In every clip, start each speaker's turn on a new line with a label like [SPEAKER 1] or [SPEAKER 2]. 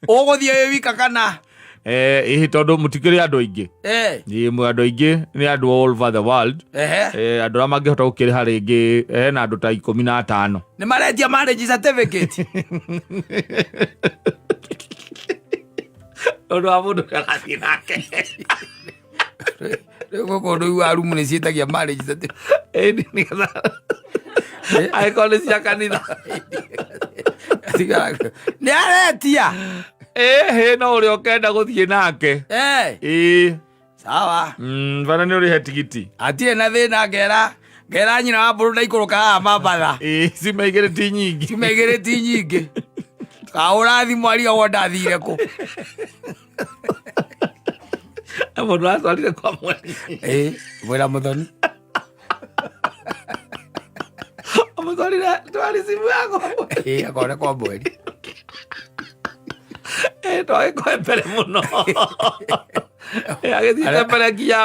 [SPEAKER 1] Ũgũthiĩ wika kana?
[SPEAKER 2] Tondũ mũtikĩrĩ andũ aingĩ. Mwe andũ aingĩ nĩ andũ all over the world. Andũ arĩa mangĩhota gũkĩrĩha rĩngĩ hena andũ ta 15.
[SPEAKER 1] Nĩ maretia marriage certificate.
[SPEAKER 2] Ũndũ wa mũndũ karathiĩ nake.
[SPEAKER 1] Rĩu gũkũ ũndũ wa rumu nĩ ciĩtagia marriage certificate.
[SPEAKER 2] Angĩkorwo nĩ cia kanitha.
[SPEAKER 1] Nĩ aretia.
[SPEAKER 2] No ũrĩa ũkenda gũthiĩ nake.
[SPEAKER 1] Sawa.
[SPEAKER 2] Bana nĩ ũrĩhe tigiti.
[SPEAKER 1] Atirĩ na thĩna ngera nyina wa mbũrũ ndaikũrũka haha mambatha.
[SPEAKER 2] Cima igĩrĩ ti nyingĩ.
[SPEAKER 1] Cima igĩrĩ ti nyingĩ. Kahũra thimũ arigagwo ndathire kũ.
[SPEAKER 2] Mũndũ atwarire kwa mweri.
[SPEAKER 1] Mwĩra mũthoni.
[SPEAKER 2] Mũtwarire twari simu yako.
[SPEAKER 1] Akone kwa mweri.
[SPEAKER 2] Twagĩkoe mbere mũno. Agĩthiĩte mbere nginya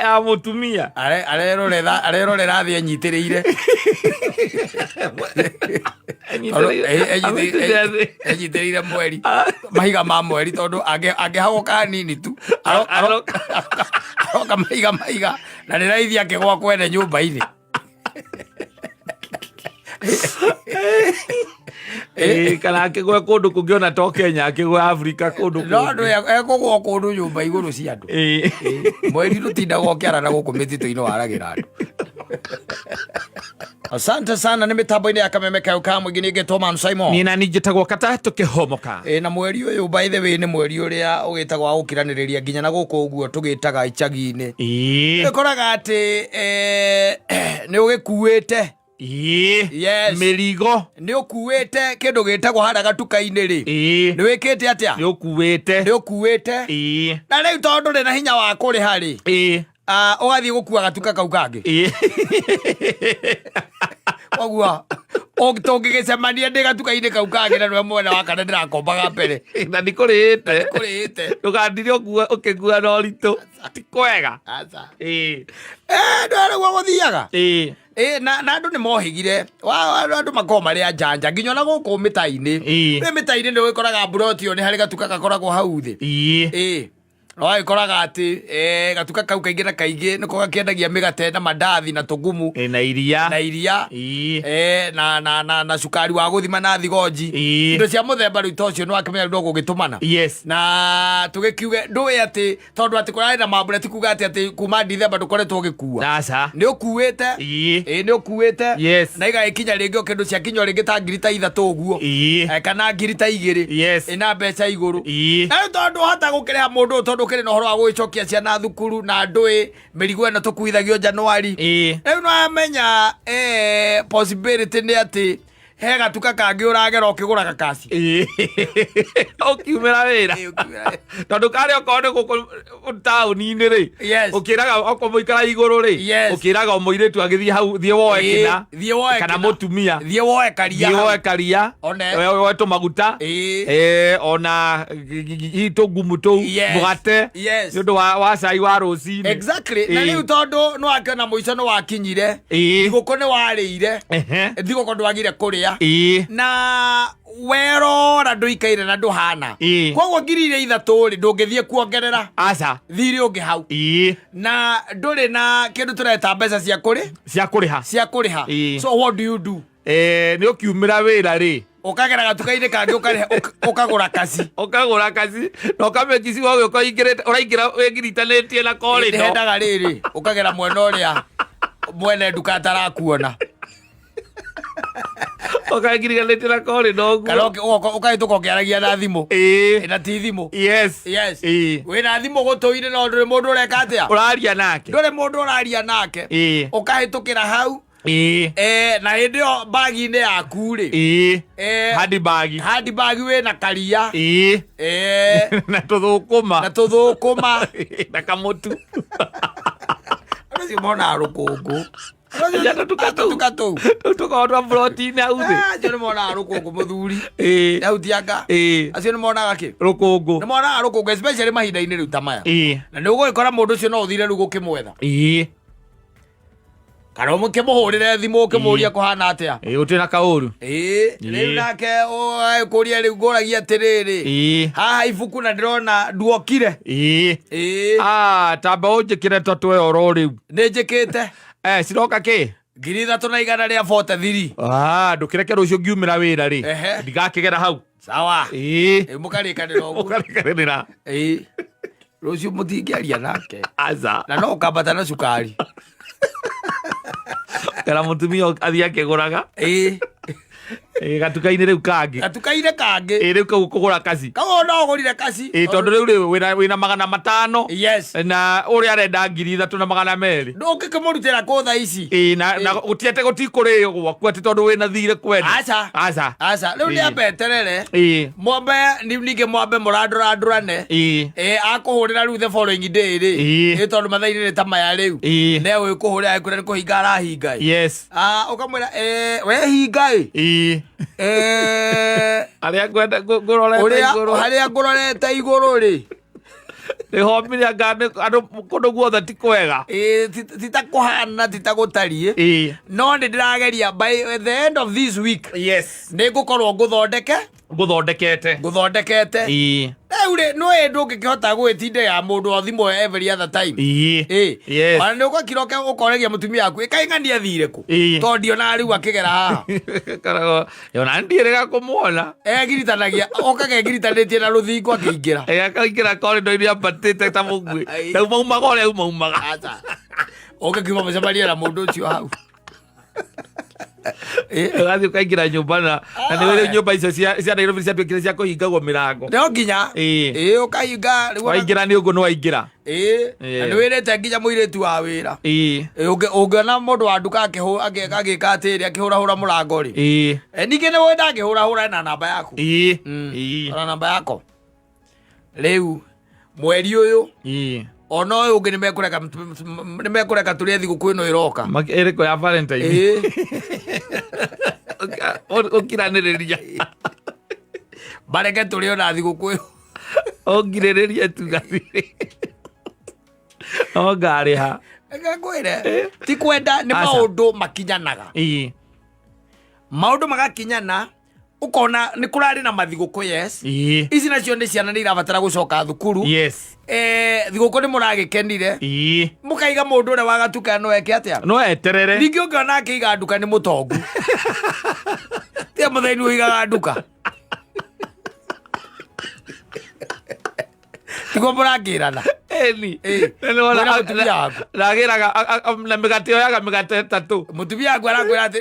[SPEAKER 2] ya mũtumia.
[SPEAKER 1] Arerorera thĩ enyitĩrĩire. Enyitĩrĩire mweri. Mahiga ma mweri tondũ angĩhagoka hanini tu. Aroka mahiga na nĩ raithi akĩgwa kwene nyũmba-inĩ.
[SPEAKER 2] Kana akĩgwe kũndũ kũngĩ ona to Kenya, akĩgwe Afrika kũndũ kũngĩ.
[SPEAKER 1] No andũ ekũgwa kũndũ nyũmba igũrũ cia andũ. Mweri ndũtindaga ũkĩara na gũkũ mĩtitũ-inĩ waragĩra andũ. Asante sana, nĩ mĩtambo-inĩ ya kameme kayo ka mũingĩ nĩngetwo Man Simon.
[SPEAKER 2] Niĩ nani njĩtagwo Kata tũkĩhomoka.
[SPEAKER 1] Na mweri ũyũ by the way nĩ mweri ũrĩa ũgĩtagwo wa gũkiranĩrĩria nginya na gũkũ ũguo tũgĩtaga icagi-inĩ. Ũkoraga atĩ nĩ ũgĩkuĩte. Yes.
[SPEAKER 2] Mĩrigo.
[SPEAKER 1] Nĩ ũkuĩte kĩndũ gĩtagwo harĩa gatuka-inĩ rĩ. Nĩ wĩkĩte atĩa?
[SPEAKER 2] Nĩ ũkuĩte.
[SPEAKER 1] Na rĩu tondũ ndũrĩ na hinya wa kũrĩha rĩ. Ũgathiĩ gũkua gatuka kau kangĩ. Koguo tũngĩgĩcemania ndĩ gatuka-inĩ kau kangĩ na nĩwe mwena wa kana ndĩrakombaga mbere.
[SPEAKER 2] Na ndikũrĩhĩte. Ndũgandire ũkĩgua na ũritũ. Ti kwega.
[SPEAKER 1] Ndĩragwo gũthiaga. Na andũ nĩ mohĩgire andũ makorwo marĩ anjanja nginya ona gũkũ mĩta-inĩ. Mĩta-inĩ nĩ ũgĩkoraga mburoti ĩyo nĩ harĩ gatuka gakoragwo hau thĩ. No agĩkoraga atĩ gatuka kau kaingĩ na kaingĩ nĩko gakĩendagia mĩgate na mandathi na tũgumu
[SPEAKER 2] na iria
[SPEAKER 1] na cukari wa gũthima na thigonji. Indo cia mũthemba rĩu ta ũcio nĩ wakĩmenya no gũgĩtũmana. Na tũgĩkiuge ndũĩ atĩ tondũ atĩ kũrarĩ na mambura ti kuga atĩ kuma Ndithemba ndũkoretwo ũgĩkua. Nĩ ũkuĩte. Nĩ ũkuĩte. Na igagĩkinya rĩngĩ o kĩndũ cia kinya rĩngĩ ta ngiri ta 3 ũguo kana ngiri ta 2 na mbeca igũrũ. Na rĩu tondũ ũhota gũkĩrĩha mũndũ tondũ kĩrĩ na ũhoro wa gũgĩcokia ciana thukuru na ndũĩ mĩrigo ĩno tũkuithagio Januari. Rĩu no amenya possibility nĩ atĩ he gatuka kangĩ ũragera ũkĩgũra gakaci.
[SPEAKER 2] Ũkiumĩra wĩra. Tondũ karĩ okorwo nĩ gũkũ taũni-inĩ rĩ. Ũkĩraga okorwo mũikara igũrũ rĩ. Ũkĩraga mũirĩtu agĩthiĩ hau thiĩ woe kĩna. Kana mũtumia.
[SPEAKER 1] Thiĩ woe karia.
[SPEAKER 2] Thiĩ woe karia. Woe tũmaguta. Ona tũgumu tũu. Mũgate. Nĩ ũndũ wa cai wa rũcinĩ.
[SPEAKER 1] Exactly. Na rĩu tondũ nĩ wakĩona mũico nĩ wakinyire. Thigũkũ nĩ warĩire. Thigũkũ ndwagire kũrĩa. Na werora ndũikaire na ndũhana. Koguo ngiri iria 3 rĩ ndũngĩthiĩ kuongerera. Thirĩ ũngĩ hau. Na ndũrĩ na kĩndũ tũreta mbeca cia kũrĩha. So what do you do?
[SPEAKER 2] Nĩ ũkiumĩra wĩra rĩ.
[SPEAKER 1] Ũkagera gatuka-inĩ kangĩ ũkagũra kaci.
[SPEAKER 2] Na ũkamĩkisi wa gũgĩkorwo ũraingĩra wĩngiritanĩtie na korĩndo.
[SPEAKER 1] Hendaga rĩrĩ ũkagera mwena ũrĩa mwene nduka atarakuona.
[SPEAKER 2] Ũkagiriganĩtie na korĩndo ũguo.
[SPEAKER 1] Ũkahĩtũka ũkĩaragia na thimũ. Na ti thimũ. Wĩna thimũ gũtũ-inĩ no ndũrĩ mũndũ ũreka atĩa.
[SPEAKER 2] Ũraria nake.
[SPEAKER 1] Ndũrĩ mũndũ ũraria nake. Ũkahĩtũkĩra hau. Na hĩndĩ ĩyo bagi-inĩ yaku rĩ. Handbag wĩna karia.
[SPEAKER 2] Na tũthũkũma. Na kamũtu.
[SPEAKER 1] Ũcio monaga rũkũngũ.
[SPEAKER 2] Tuka tũkondwa buroti-inĩ hau thĩ.
[SPEAKER 1] Acio nĩ monaga rũkũngũ mũthuri. Hau tianga. Acio nĩ monaga kĩ?
[SPEAKER 2] Rũkũngũ.
[SPEAKER 1] Nĩ monaga rũkũngũ especially mahinda-inĩ rĩu ta maya. Na nĩ ũgũgĩkora mũndũ ũcio no ũthire rĩu gũkĩmwetha. kana mukimuhurire thimu ukimuria kuhana atia
[SPEAKER 2] utina kauru
[SPEAKER 1] riu nake kuria riu nguragia atiriri haha ibuku na ndirona nduokire
[SPEAKER 2] tamba unjikire totwe oro riu
[SPEAKER 1] ninjikite
[SPEAKER 2] ciroka ki
[SPEAKER 1] 3,100 ria 43
[SPEAKER 2] ndukireke rucio ngiumira wira ri ndigakigera hau
[SPEAKER 1] sawa mukarikanira uguo
[SPEAKER 2] mukarikanira
[SPEAKER 1] rucio mutingiaria nake
[SPEAKER 2] aza
[SPEAKER 1] na no ukambata na cukari
[SPEAKER 2] kana mutumia athia akiguraga gatuka-inĩ rĩu kangi rĩu kau kũgũra kaci
[SPEAKER 1] no ũgũrire kaci
[SPEAKER 2] tondũ rĩu wĩna 500 na ũrĩa arenda 3,200
[SPEAKER 1] ndũngĩkĩmũrutĩra kũ tha ici
[SPEAKER 2] na gũtiete gũtikũrĩo gwaku atĩ tondũ wĩna thirĩ kwenda
[SPEAKER 1] aca rĩu nĩambeterere mwambe ningĩ mwambe mũrandũrandũrane akũhũrĩra rĩu the following day rĩ tondũ mathaa-inĩ nĩ ta maya rĩu negwĩkũhũrĩra ekũrĩa nĩ kũhinga arahinga ũkamwĩra we hinga harĩa ngũrorete igũrũ rĩ
[SPEAKER 2] nĩhomire andũ kũndũ guothe ti kwega
[SPEAKER 1] titakũhana titagũtariĩ no nĩ ndĩrageria by the end of this week nĩ ngũkorwo ngũthondekete rĩu rĩ nĩ ndũngĩkĩhota gwĩtindĩra mũndũ o thimũ every other time ona nĩ ũgakira ũkoregia mũtumia waku ĩkaing'ania thirĩ kũ tondũ ndionaga rĩu akĩgera haha
[SPEAKER 2] ona ndirĩga kũmuona
[SPEAKER 1] egiritanagia okagegiritanĩtie na rũthingo akĩingĩra
[SPEAKER 2] akaingĩra korindo-inĩ ambatĩte ta mũguĩ rĩu maumaga ũrĩa maumaga
[SPEAKER 1] ũngĩkiuma mũcemania na mũndũ ũcio hau
[SPEAKER 2] ũgathiĩ ũkaingĩra nyũmba na nĩ nyũmba icio cia Nairobi ciatuĩkire cia kũhingagwo mĩrango
[SPEAKER 1] no nginya ũkahinga
[SPEAKER 2] waingĩra nĩ ũguo nĩ waingĩra
[SPEAKER 1] na nĩ wĩrĩte nginya mũirĩtu wa wĩra ũngĩona mũndũ wa nduka agĩka atĩrĩ akĩhũrahũra mũrango rĩ ningĩ nĩ wenda akĩhũrahũra na namba yaku ona namba yako rĩu mweri ũyũ ona ũyũ ũngĩ nĩ mekũreka tũrĩa thigũkũ ĩno ĩroka
[SPEAKER 2] ĩrĩkũ ya Valentine ũkiranĩrĩria
[SPEAKER 1] bareke tũrĩ ona thigũkũ ĩyo
[SPEAKER 2] ũngirĩrĩria tugathirĩ no ngarĩha
[SPEAKER 1] ngakwĩre ti kwenda nĩ maũndũ makinyanaga maũndũ magakinyana ukona nĩ kũrarĩ na mathigũkũ ici nacio nĩ ciana nĩ irabatara gũcoka thukuru thigũkũ nĩ mũragĩkenire mũkaiga mũndũ ũrĩa wagatuka no eke atĩa
[SPEAKER 2] no eterere
[SPEAKER 1] ningĩ ũngĩona akĩiga nduka nĩ mũtongu tia mũthĩni ũigaga nduka tiguo mũrangĩrana
[SPEAKER 2] ragĩraga na mĩgate oyaga mĩgate 3
[SPEAKER 1] mũtumia waku arakwĩra atĩ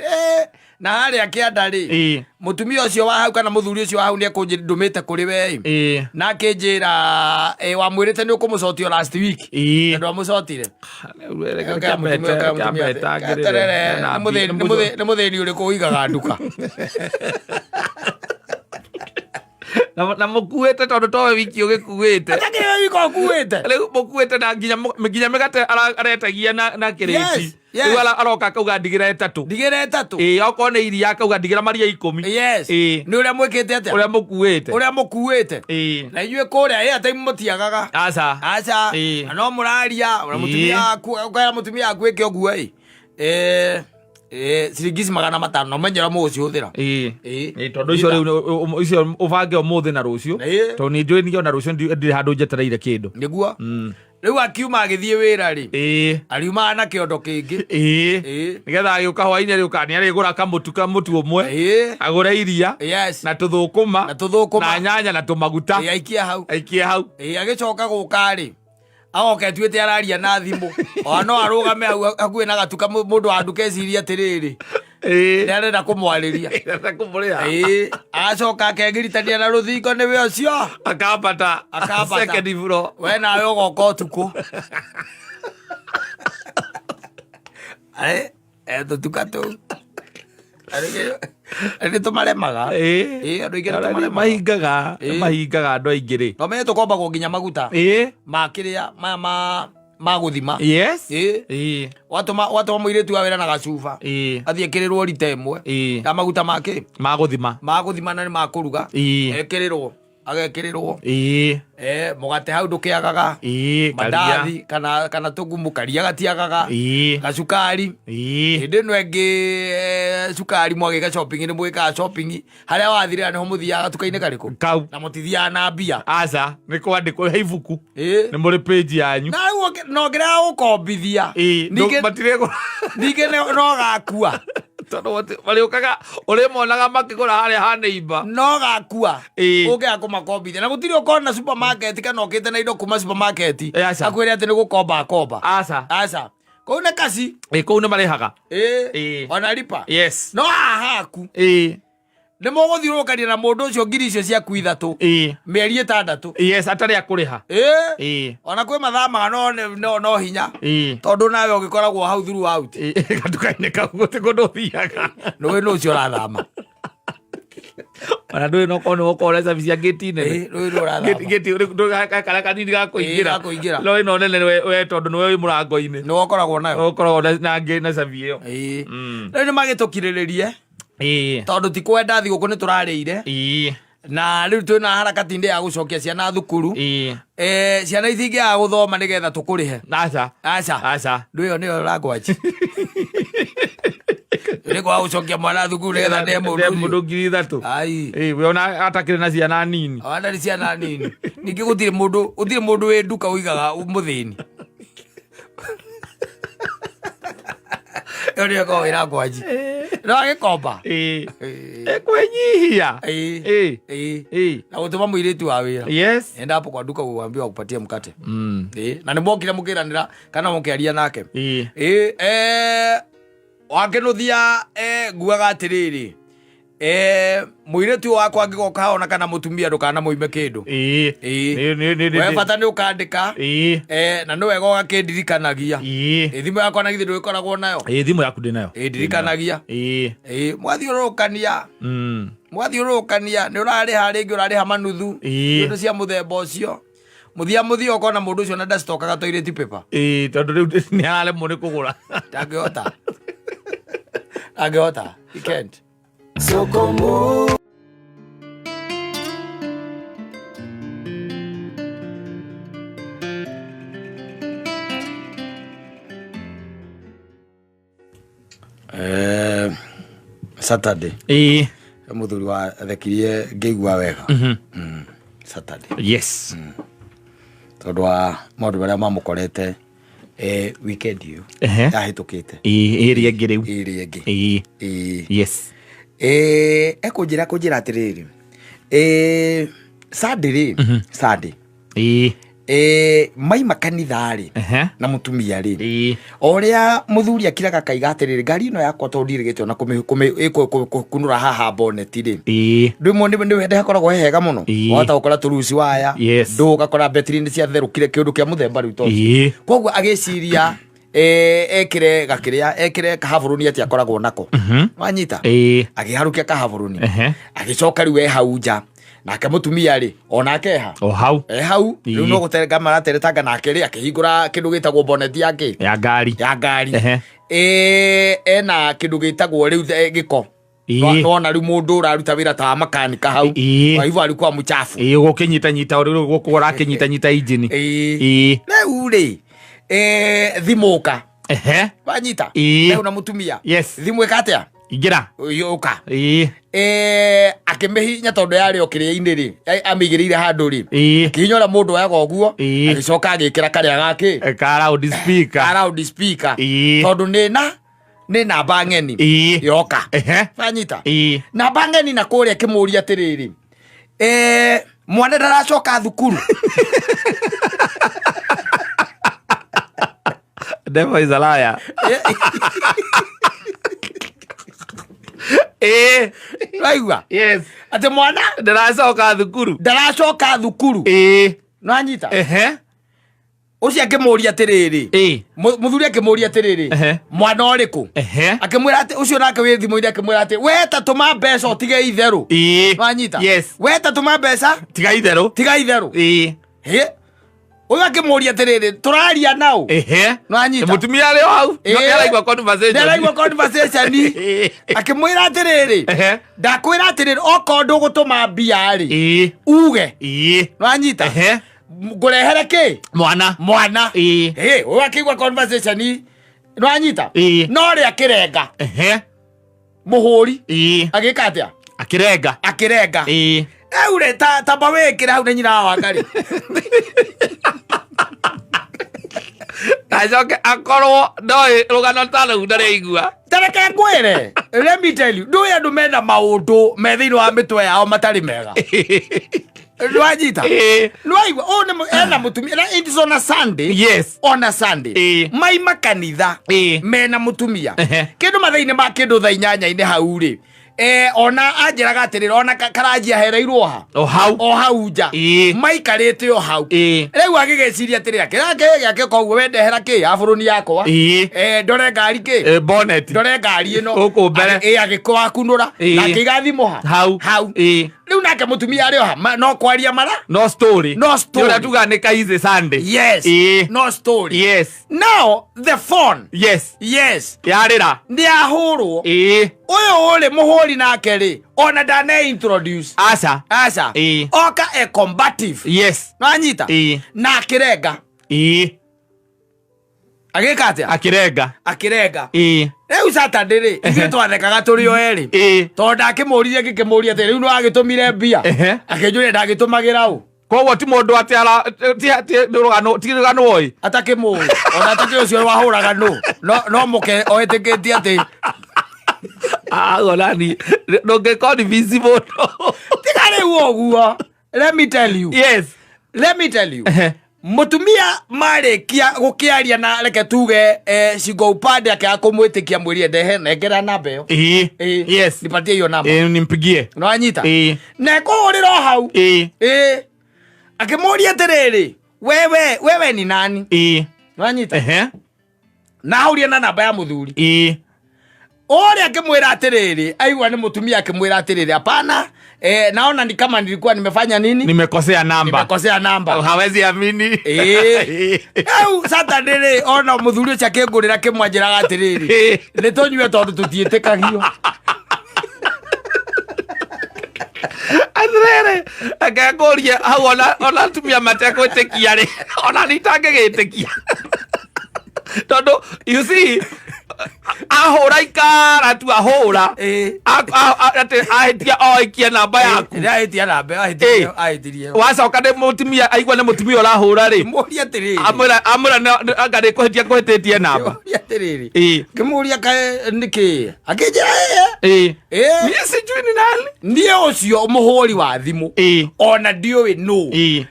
[SPEAKER 1] na harĩa kĩanda rĩ mũtumia ũcio wa hau kana mũthuri ũcio wa hau nĩ ekũndũmĩte kũrĩ we na akĩnjĩra wamwĩrĩte nĩ ũkũmũcotia last week na ndwamũcotire nĩ mũthĩni ũrĩkũ ũigaga nduka
[SPEAKER 2] na mũkuĩte tondũ towe wiki ũgĩkuĩte rĩu mũkuĩte na nginya mĩgate aretagia na kĩrĩti rĩu aroka akauga ndigĩra 3 okorwo nĩ iria akauga ndigĩra maria 10
[SPEAKER 1] nĩ ũrĩa mwĩkĩte atĩa ũrĩa mũkuĩte na inyuĩ kũrĩa ataimu mũtiagaga aca na no mũraria mũtumia waku ĩke ũguo ciringi 500 na ũmenyera mũgũcihũthĩra
[SPEAKER 2] tondũ icio ũbange ũmũthĩ na rũciũ tondũ nĩ njũĩ nĩo na rũciũ ndirĩ handũ njetereire kĩndũ
[SPEAKER 1] nĩguo rĩu akiuma agĩthiĩ wĩra rĩ ariumaga na kĩondo kĩngĩ
[SPEAKER 2] nĩgetha agĩũka hwainĩ rĩũka nĩ arĩgũra mũtu ũmwe agũre iria na tũthũkũma na nyanya na tũmaguta aikie hau
[SPEAKER 1] agĩcoka gũka rĩ agoka etuĩte araria na thimũ ona no arũgame hakuhĩ na gatuka mũndũ wa nduka eciria atĩrĩrĩ nĩ arenda kũmwarĩria agacoka akengiritania na rũthingo nĩwe ũcio
[SPEAKER 2] akambata
[SPEAKER 1] we nawe ũgoka ũtukũ tũtuka tũu nĩ tũmaremaga
[SPEAKER 2] mahingaga andũ aingĩ rĩ
[SPEAKER 1] tũmenye tũkombagwo nginya maguta ma kĩrĩa ma gũthima watũma mũirĩtu wa wĩra na gacuba athiĩ ekĩrĩrwo rita ĩmwe ya maguta make
[SPEAKER 2] ma gũthima
[SPEAKER 1] na nĩ ma kũruga ekĩrĩrwo agekĩrĩrwo mũgate hau ndũkĩagaga mandathi kana tũgumu karia gatiagaga gacukari hĩndĩ ĩno ĩngĩ cukari mwagĩka shopping nĩ mwĩkaga shopping harĩa wathirĩra nĩho mũthiaga gatuka-inĩ karĩkũ kau na mũtithiaga na mbia aca nĩ kwandĩkwo he ibuku nĩ mũrĩ page yanyu na nongerera gũkombithia ningĩ no gakua tondũ marĩũkaga ũrĩmonaga makĩgũra harĩa ha neighbor no gakua ũngĩaga kũmakombithia na gũtirĩ ũkorwo na supermarket kana ũkĩte na indo kuma supermarket akwĩre atĩ nĩ gũkomba akomba aca kũu nĩ kaci kũu nĩ marĩhaga wanalipa no hahaku nĩ mũgũthiũrũrũkania na mũndũ ũcio ngiri icio ciaku 3 mĩeri 6 atarĩ akũrĩha ona kwĩ mathamaga no hinya tondũ nawe ũgĩkoragwo hau throughout gatuka-inĩ kau gũtĩ kũndũ ũthiaga nĩwe nĩ ũcio ũrathama ona ndũĩ no korwo nĩ gũkorwo recabi cia gĩti nene gĩti kara kanini gakũingĩra no ĩno nene we tondũ nĩwe wĩ mũrango-inĩ nĩ ũkoragwo nayo na cabi ĩyo rĩu nĩ magĩtũkirĩrĩrie tondũ ti kwenda thigũkũ nĩ tũrarĩire na rĩu twĩna harakati ndĩ ya gũcokia ciana thukuru ciana itingĩaga gũthoma nĩgetha tũkũrĩhe aca ndũĩyo nĩyo language nĩ kwa gũcokia mwana thukuru nĩgetha ndĩ mũndũ 3,000 we ona atakĩrĩ na ciana nini ona nĩ ciana nini ningĩ gũtirĩ mũndũ wĩ nduka ũigaga mũthĩni yo nĩyo korwo wĩra ngwanji no agĩkomba kwĩnyihia na gũtũma mũirĩtu wa wĩra endapo kwa duka kuambia wakupatie mkate na nĩ mokire mũkĩranĩra kana mũkĩaria nake wakĩnũthia nguaga atĩrĩrĩ mũirĩtu wakwa angĩgoka ona kana mũtumia ndũkana mũime kĩndũ we bata nĩ ũkandĩka na nĩ wega ũgakĩndirikanagia thimũ yakwa na githĩ ndũgĩkoragwo nayo thimũ yaku ndĩ nayo ndirikanagia mwathiũrũrũkania nĩ ũrarĩha rĩngĩ ũrarĩha manuthu indo cia mũthemba ũcio mũthia ũkona mũndũ ũcio na ndacitokaga toilet paper tondũ rĩu nĩ araremwo nĩ kũgũra ndangĩhota he can't Sokomo Saturday mũthuri wa thekirie ngĩigua wega Saturday tondũ wa maũndũ marĩa mamũkorete weekend ĩyo yahĩtũkĩte ĩrĩa ĩngĩ rĩu ekũnjĩra atĩrĩrĩ Sunday maima kanitha-rĩ na mũtumia rĩ ũrĩa mũthuri akiraga kaiga atĩrĩrĩ ngari ĩno yakwa tondũ ndirĩgĩte ona kũnũra haha boneti-rĩ rĩmwe nĩ hakoragwo hehega mũno wahota gũkora tũruci waya ndũ ũgakora betiri nĩ ciatherũkire kĩũndũ kĩa mũthemba rĩu tondũ koguo agĩciria ekĩre kahabũrũni atĩ akoragwo nako wanyita akĩharũkia kahabũrũni agĩcoka rĩu hau nja nake mũtumia-rĩ onake hau rĩu no gũterega marateretanga nake rĩ akĩhingũra kĩndũ gĩtagwo boneti yake ya ngari ena kĩndũ gĩtagwo rĩu gĩko nona rĩu mũndũ ũraruta wĩra ta makanika hau waivu alikuwa mchafu gũkĩnyitanyita gũkũ ũrakĩnyitanyita injini rĩu-rĩ thimũka wanyita rĩu na mũtumia thimũ ĩkatea ingĩra ũka akĩmĩhinya tondũ yarĩ o kĩrĩa-inĩ-rĩ amĩigĩrĩire handũ-rĩ akĩhinyora mũndũ waga ũguo agĩcoka agĩkĩra karĩa gake ka loud speaker tondũ nĩ namba ng'eni yoka wanyita namba ng'eni na kũrĩa akĩmũria atĩrĩrĩ mwana ndaracoka thukuru Devil is a liar. Raigua? Yes. Ate mwana ndaracoka thukuru. Nanyita? Ucio akĩmũria atĩrĩrĩ mũthuri akĩmũria atĩrĩrĩ mwana ũrĩkũ akĩmwĩra atĩ ũcio nake wĩ thimũ-inĩ akĩmwĩra atĩ we ta tũma mbeca ũtige itherũ wanyita we ta tũma mbeca tiga itherũ Uyu akimuria atiriri turaria nau no anyita
[SPEAKER 2] mutumia ari hau no araigwa conversation
[SPEAKER 1] akimwira atiriri ndakwira atiriri oko ndugutuma mbia ri uge no anyita ngurehere ki
[SPEAKER 2] mwana
[SPEAKER 1] uyu akigwa conversation no anyita no ri akirenga muhuri agika atia akirenga eure tamba wikira hau ni nyina wa ngari
[SPEAKER 2] ajoke akorwo ndoi rugano talo ndare igua
[SPEAKER 1] tareke ngwire let me tell you do ya ndu mena maundu methiini wa mitwe yao matari mega Luajita Luaigwa ena mutumia na it is on a Sunday.
[SPEAKER 2] Yes,
[SPEAKER 1] on a Sunday maima kanitha mena mutumia kindu mathaini ma kindu tha inyanya ine hauri ona anjiraga atirira ona karanjia hereirwo ha o hau nja maikarite o hau riu agigeciria atirira kirake yake koguo wendehera ki aburuni yakwa ndore ngari ki
[SPEAKER 2] bonnet
[SPEAKER 1] ndore ngari ino
[SPEAKER 2] uku mbere
[SPEAKER 1] agikwa kunura na kigathimo hau riu nake mutumia ari ha no kwaria mara
[SPEAKER 2] no story ura tuga ni kaize Sunday.
[SPEAKER 1] Yes, no story.
[SPEAKER 2] Yes,
[SPEAKER 1] now the phone yes
[SPEAKER 2] yarira
[SPEAKER 1] ndi ahurwo uyu uri muhuri nake ri ona ndane introduce
[SPEAKER 2] asa
[SPEAKER 1] oka a combative.
[SPEAKER 2] Yes,
[SPEAKER 1] no anyita na akirenga agika atia akirenga riu Saturday ri ithuĩ twathekaga tũrĩ o erĩ tondũ ndakĩmũririe ngĩkĩmũria atĩ rĩu nĩ wagĩtũmire mbia akĩnjũria ndagĩtũmagĩra ũ
[SPEAKER 2] koguo ti mũndũ atĩ ti rũgano oi
[SPEAKER 1] atakĩmũĩ ona atakĩ ũcio wahũraga no mũke oĩtĩkĩtie atĩ
[SPEAKER 2] agolani ndũngĩkorwo ni visible
[SPEAKER 1] tiga rĩu ũguo. Let me tell you mutumia marikia gukiaria na reke tuge singo upande akia kumwitikia mwiri ndehe nengera namba yo
[SPEAKER 2] yes
[SPEAKER 1] nipatie hiyo namba
[SPEAKER 2] nimpigie
[SPEAKER 1] no anyita na kuhurira hau akimuria atiriri wewe ni nani no anyita na hauria na namba ya muthuri ore akimwira atiriri aigwa ni mutumia akimwira atiriri hapana naona ni kama nilikuwa nimefanya nini
[SPEAKER 2] nimekosea namba hawezi amini
[SPEAKER 1] au Saturday ona muthuri ucio akingurira kimwanjiraga atiriri ni tonywe tondu tutietekagio
[SPEAKER 2] atiriri akagoria hau ona tumia matekwetekia ri ona nitangegitekia tondu you see ahora ikara tu ahora ahetia oikia namba yaku
[SPEAKER 1] ahetia namba ahetirie
[SPEAKER 2] wacoka ni mutumia aigwa ni mutumia urahura ri
[SPEAKER 1] muria atiriri
[SPEAKER 2] amura angari kuhetie namba
[SPEAKER 1] atiriri kimuria niki akijira
[SPEAKER 2] mimi sijui ni nani
[SPEAKER 1] ndiye ucio muhuri wa thimu ona ndiwe no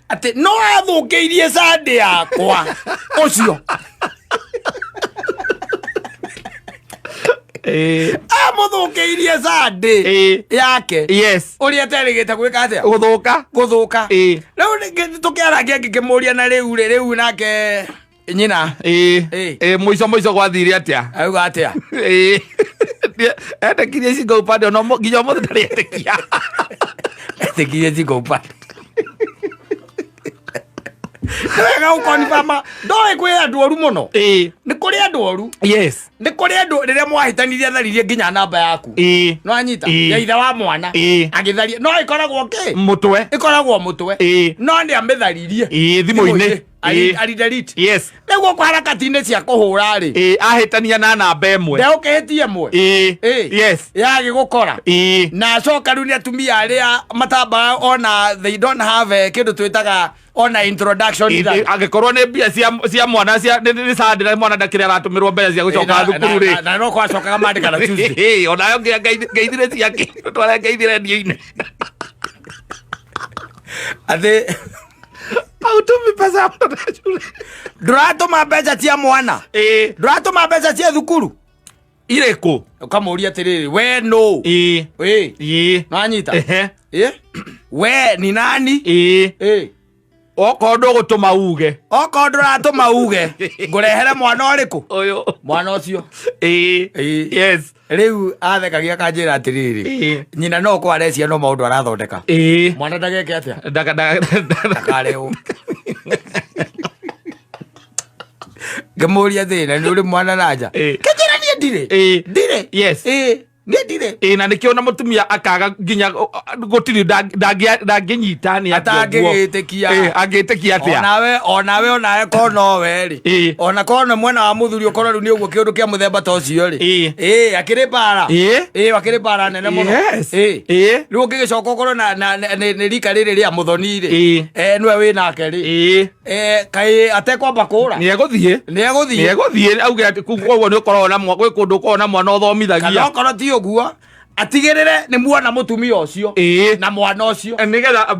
[SPEAKER 1] ati no athukeirie Sunday yakwa ucio amuthukeirie Sunday yake
[SPEAKER 2] yes
[SPEAKER 1] uria terigite gwika atia
[SPEAKER 2] guthuka
[SPEAKER 1] riu tukiaragia ngikimuria na riu nake nyina
[SPEAKER 2] mwico gwathire atia
[SPEAKER 1] auga atia
[SPEAKER 2] etekirie singo upande no nginya mothe ndari
[SPEAKER 1] etekirie singo upande wega ukonifama ndoe kwi andu oru muno ni kuri andu oru
[SPEAKER 2] yes
[SPEAKER 1] ni kuri andu riria mwahitanirie tharirie nginya namba yaku no anyita ya ithe wa mwana agitharia no ikoragwo ki
[SPEAKER 2] mutwe
[SPEAKER 1] ikoragwo mutwe no ndi amitharirie
[SPEAKER 2] thimu-ini
[SPEAKER 1] ari delete
[SPEAKER 2] yes
[SPEAKER 1] niguo kwa harakati-ini cia kuhura ri
[SPEAKER 2] ahitania na namba emwe
[SPEAKER 1] ndeukihitie emwe
[SPEAKER 2] yes
[SPEAKER 1] yagigukora na acoka riu ni atumia aria matambaga ona they don't have kindu twitaga ona introduction
[SPEAKER 2] agikorwo ni mbia cia mwana ni Sunday mwana ndakire aratumirwo mbere cia gucoka thukuru ri
[SPEAKER 1] na no kwacokaga mandika na Tuesday
[SPEAKER 2] ona yo ngeithire ciake twara ngeithire ndio-ini
[SPEAKER 1] athe
[SPEAKER 2] autumi pesa hapo shule
[SPEAKER 1] duratuma mbeca cia mwana duratuma mbeca cia thukuru
[SPEAKER 2] ireko
[SPEAKER 1] ukamuria atiriri we no no anyita we ni nani
[SPEAKER 2] oko ndugutuma uge
[SPEAKER 1] oko nduratuma uge ngurehere mwana uriku
[SPEAKER 2] uyu
[SPEAKER 1] mwana ucio
[SPEAKER 2] yes
[SPEAKER 1] riu athekagia kanjira atiriri nyina no kwa arecia no maundu arathondeka mwana ndageke atia
[SPEAKER 2] ndakareu
[SPEAKER 1] ngemuria thina ni uri mwana nanja kejera ni ndire
[SPEAKER 2] yes
[SPEAKER 1] ni ndire
[SPEAKER 2] na nikio na mutumia akaga nginya gutiri ndanginyita ni
[SPEAKER 1] atangigitekia
[SPEAKER 2] agitekia atia
[SPEAKER 1] onawe kono weri ona kono mwena wa muthuri ukoro ru ni uguo kiundu kia muthemba ta ucio ri akiri bara akiri bara nene muno ru ngigicoka ukoro na ni rika riri ria muthoni ri niwe wi nake ri kai atekwamba kura
[SPEAKER 2] ni eguthie auge ati kuguo ni ukoro na gwi kundu ukoro na mwana uthomithagia
[SPEAKER 1] kana ukoro ti uguo atigirire ni muona mutumia ucio na mwana ucio
[SPEAKER 2] nigetha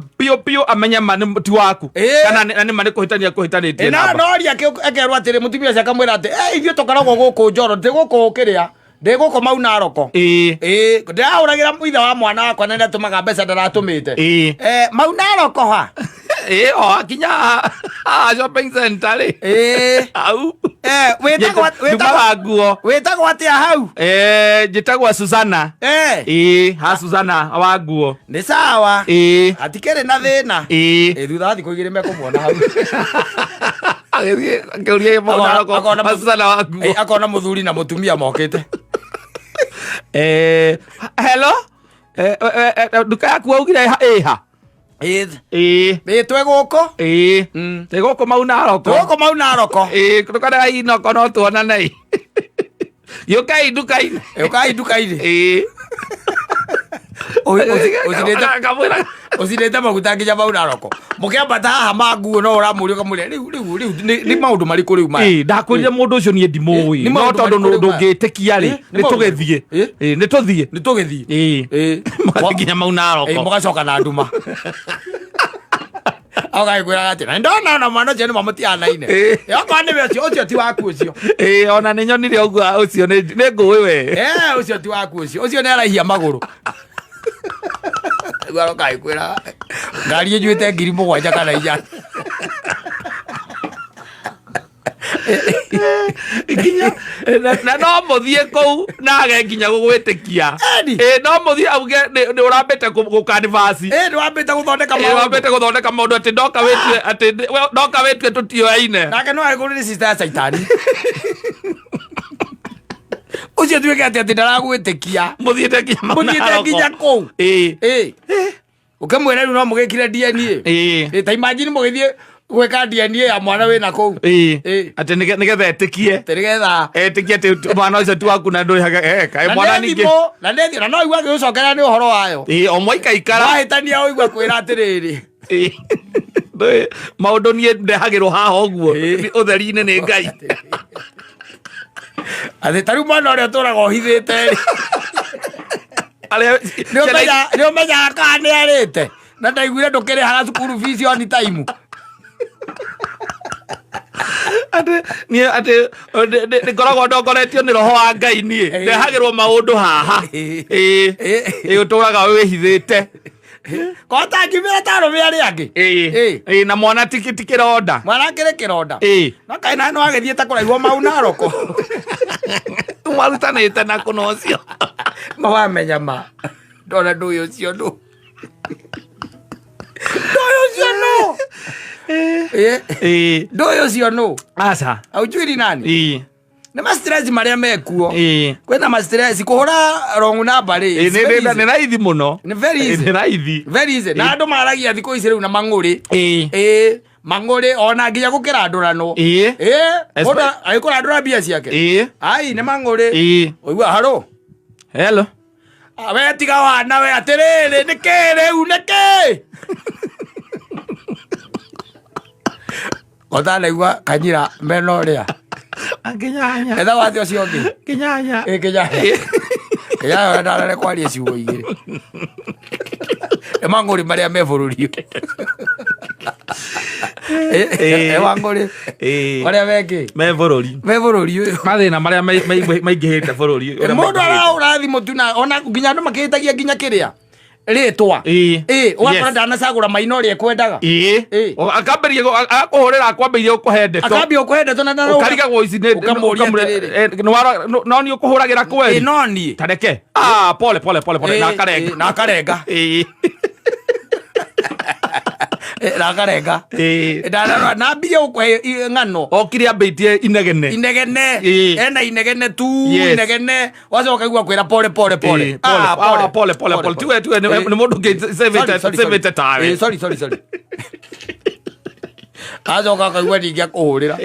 [SPEAKER 2] pio amenya mani ti waku kana ni mani kuhitanitie
[SPEAKER 1] na nori akerwa atiri mutumia cia kamwira ati ithio tukaragwo guku njoro ndi guku kiria ndi guku mau na roko ndirauragira muitha wa mwana wakwa na ndatumaga mbeca ndaratumite mau na roko ha
[SPEAKER 2] o akinya shopping center ri au
[SPEAKER 1] wetagwo atia hau
[SPEAKER 2] njitagwo Susana ha Susana wa nguo
[SPEAKER 1] ni sawa atikere na thina thutha athi kuigire mekumuona hau
[SPEAKER 2] ngeuria mwana Susana wa nguo
[SPEAKER 1] akona muthuri na mutumia mokite
[SPEAKER 2] hello duka yaku augire ha
[SPEAKER 1] twe guko
[SPEAKER 2] te guko mau na roko tukana ino kono tuona nei yukai dukai
[SPEAKER 1] ucinite maguta nginya mau na roko mukiambata haha manguo no uramuria ukamuria riu ni maundu mariku riu ma
[SPEAKER 2] ndakwirire mundu ucio nie ndimui no tondu ndungitikia ri ni tuthie nginya mau na roko
[SPEAKER 1] mugacoka na nduma agaigwira ati na ndona na mwana ucio ni mamutianaine yakwa ni we ucio ti waku ucio
[SPEAKER 2] ona ni nyonire uguo ucio ni ngui we
[SPEAKER 1] ucio ti waku ucio ni arahia maguru gwaro kaikwira ngari ejuite 7,000 kana ijana
[SPEAKER 2] nginya na no muthie kou nage nginya gugwitikia no muthie auge ni urambete gukanivasi
[SPEAKER 1] ni wambete guthondeka
[SPEAKER 2] maundu ati ndoka wetue tutioaine
[SPEAKER 1] nake no aguru ni sister ya Saitani ucio tuike ati ndaragwitikia
[SPEAKER 2] muthiete
[SPEAKER 1] nginya kou ukamwira riu no mugikire DNA ta imagine mugithie gweka DNA ya mwana wina kou
[SPEAKER 2] ati nigetha etikie ati mwana ucio tu waku na ndui kai mwana ningi
[SPEAKER 1] na no igwa gicokera ni uhoro wayo
[SPEAKER 2] o mwaika ikara
[SPEAKER 1] wahitania uigwa kwira atiriri
[SPEAKER 2] maundu nie ndehagirwo haha uguo utheri-ini ni Ngai
[SPEAKER 1] ati tariu mwana uria turaga uhithite ni umenya kana ni arite na ndaiguire ndukiri hara cukuru fees on time
[SPEAKER 2] ati ndikoragwo ndongoretio ni roho wa Ngai nie ndehagirwo maundu haha uturaga wihithite
[SPEAKER 1] kota ngimira tarume ari angi
[SPEAKER 2] na mwana tikironda
[SPEAKER 1] mwana kire kironda no kai na no agithie ta kuraigwo mau na roko
[SPEAKER 2] mwarutanite na kuno ucio
[SPEAKER 1] mawamenya ma ndona nduyu ucio no nduyu ucio no
[SPEAKER 2] aca
[SPEAKER 1] aujwiri nani ni ma stress maria mekuo kwena ma stress kuhura wrong number
[SPEAKER 2] ni raithi muno
[SPEAKER 1] ni very easy na andu maragia thiku ici riu na manguri manguri ona nginya gukira ndurano muda aikura ndura bia ciake ai ni manguri oigua haro
[SPEAKER 2] hello
[SPEAKER 1] we tiga wana we atiriri nikiri uneke othanaigua kanyira meno ria
[SPEAKER 2] akinyanya
[SPEAKER 1] etha wathi ucio ngi
[SPEAKER 2] kinyanya
[SPEAKER 1] kinyanya ndarare kwaria ciugo igiri emanguri maria me bururi emanguri maria wengi
[SPEAKER 2] me bururi mathina maria maingihite bururi
[SPEAKER 1] mundu araurathi mutuna ona nginya andu makihitagia nginya kiria ritwa wakora ndanacagura maino ria kwendaga
[SPEAKER 2] akamberia akuhurira akwambiria ukuhe ndeto
[SPEAKER 1] akambia ukuhe ndeto na
[SPEAKER 2] ukarigagwo ici no ni ukuhuragira kweli
[SPEAKER 1] no ni
[SPEAKER 2] tareke pole na karenga
[SPEAKER 1] Rakarenga. Ndana na mbia ukwe ngano.
[SPEAKER 2] Okire ambeitie inegene.
[SPEAKER 1] Inegene. Ena inegene tu inegene. Wazo ukaigua kwira pole. Pole.
[SPEAKER 2] Pole. Tiwe ni mundu save time.
[SPEAKER 1] Sorry. Azo kakaigua ningia kuhurira.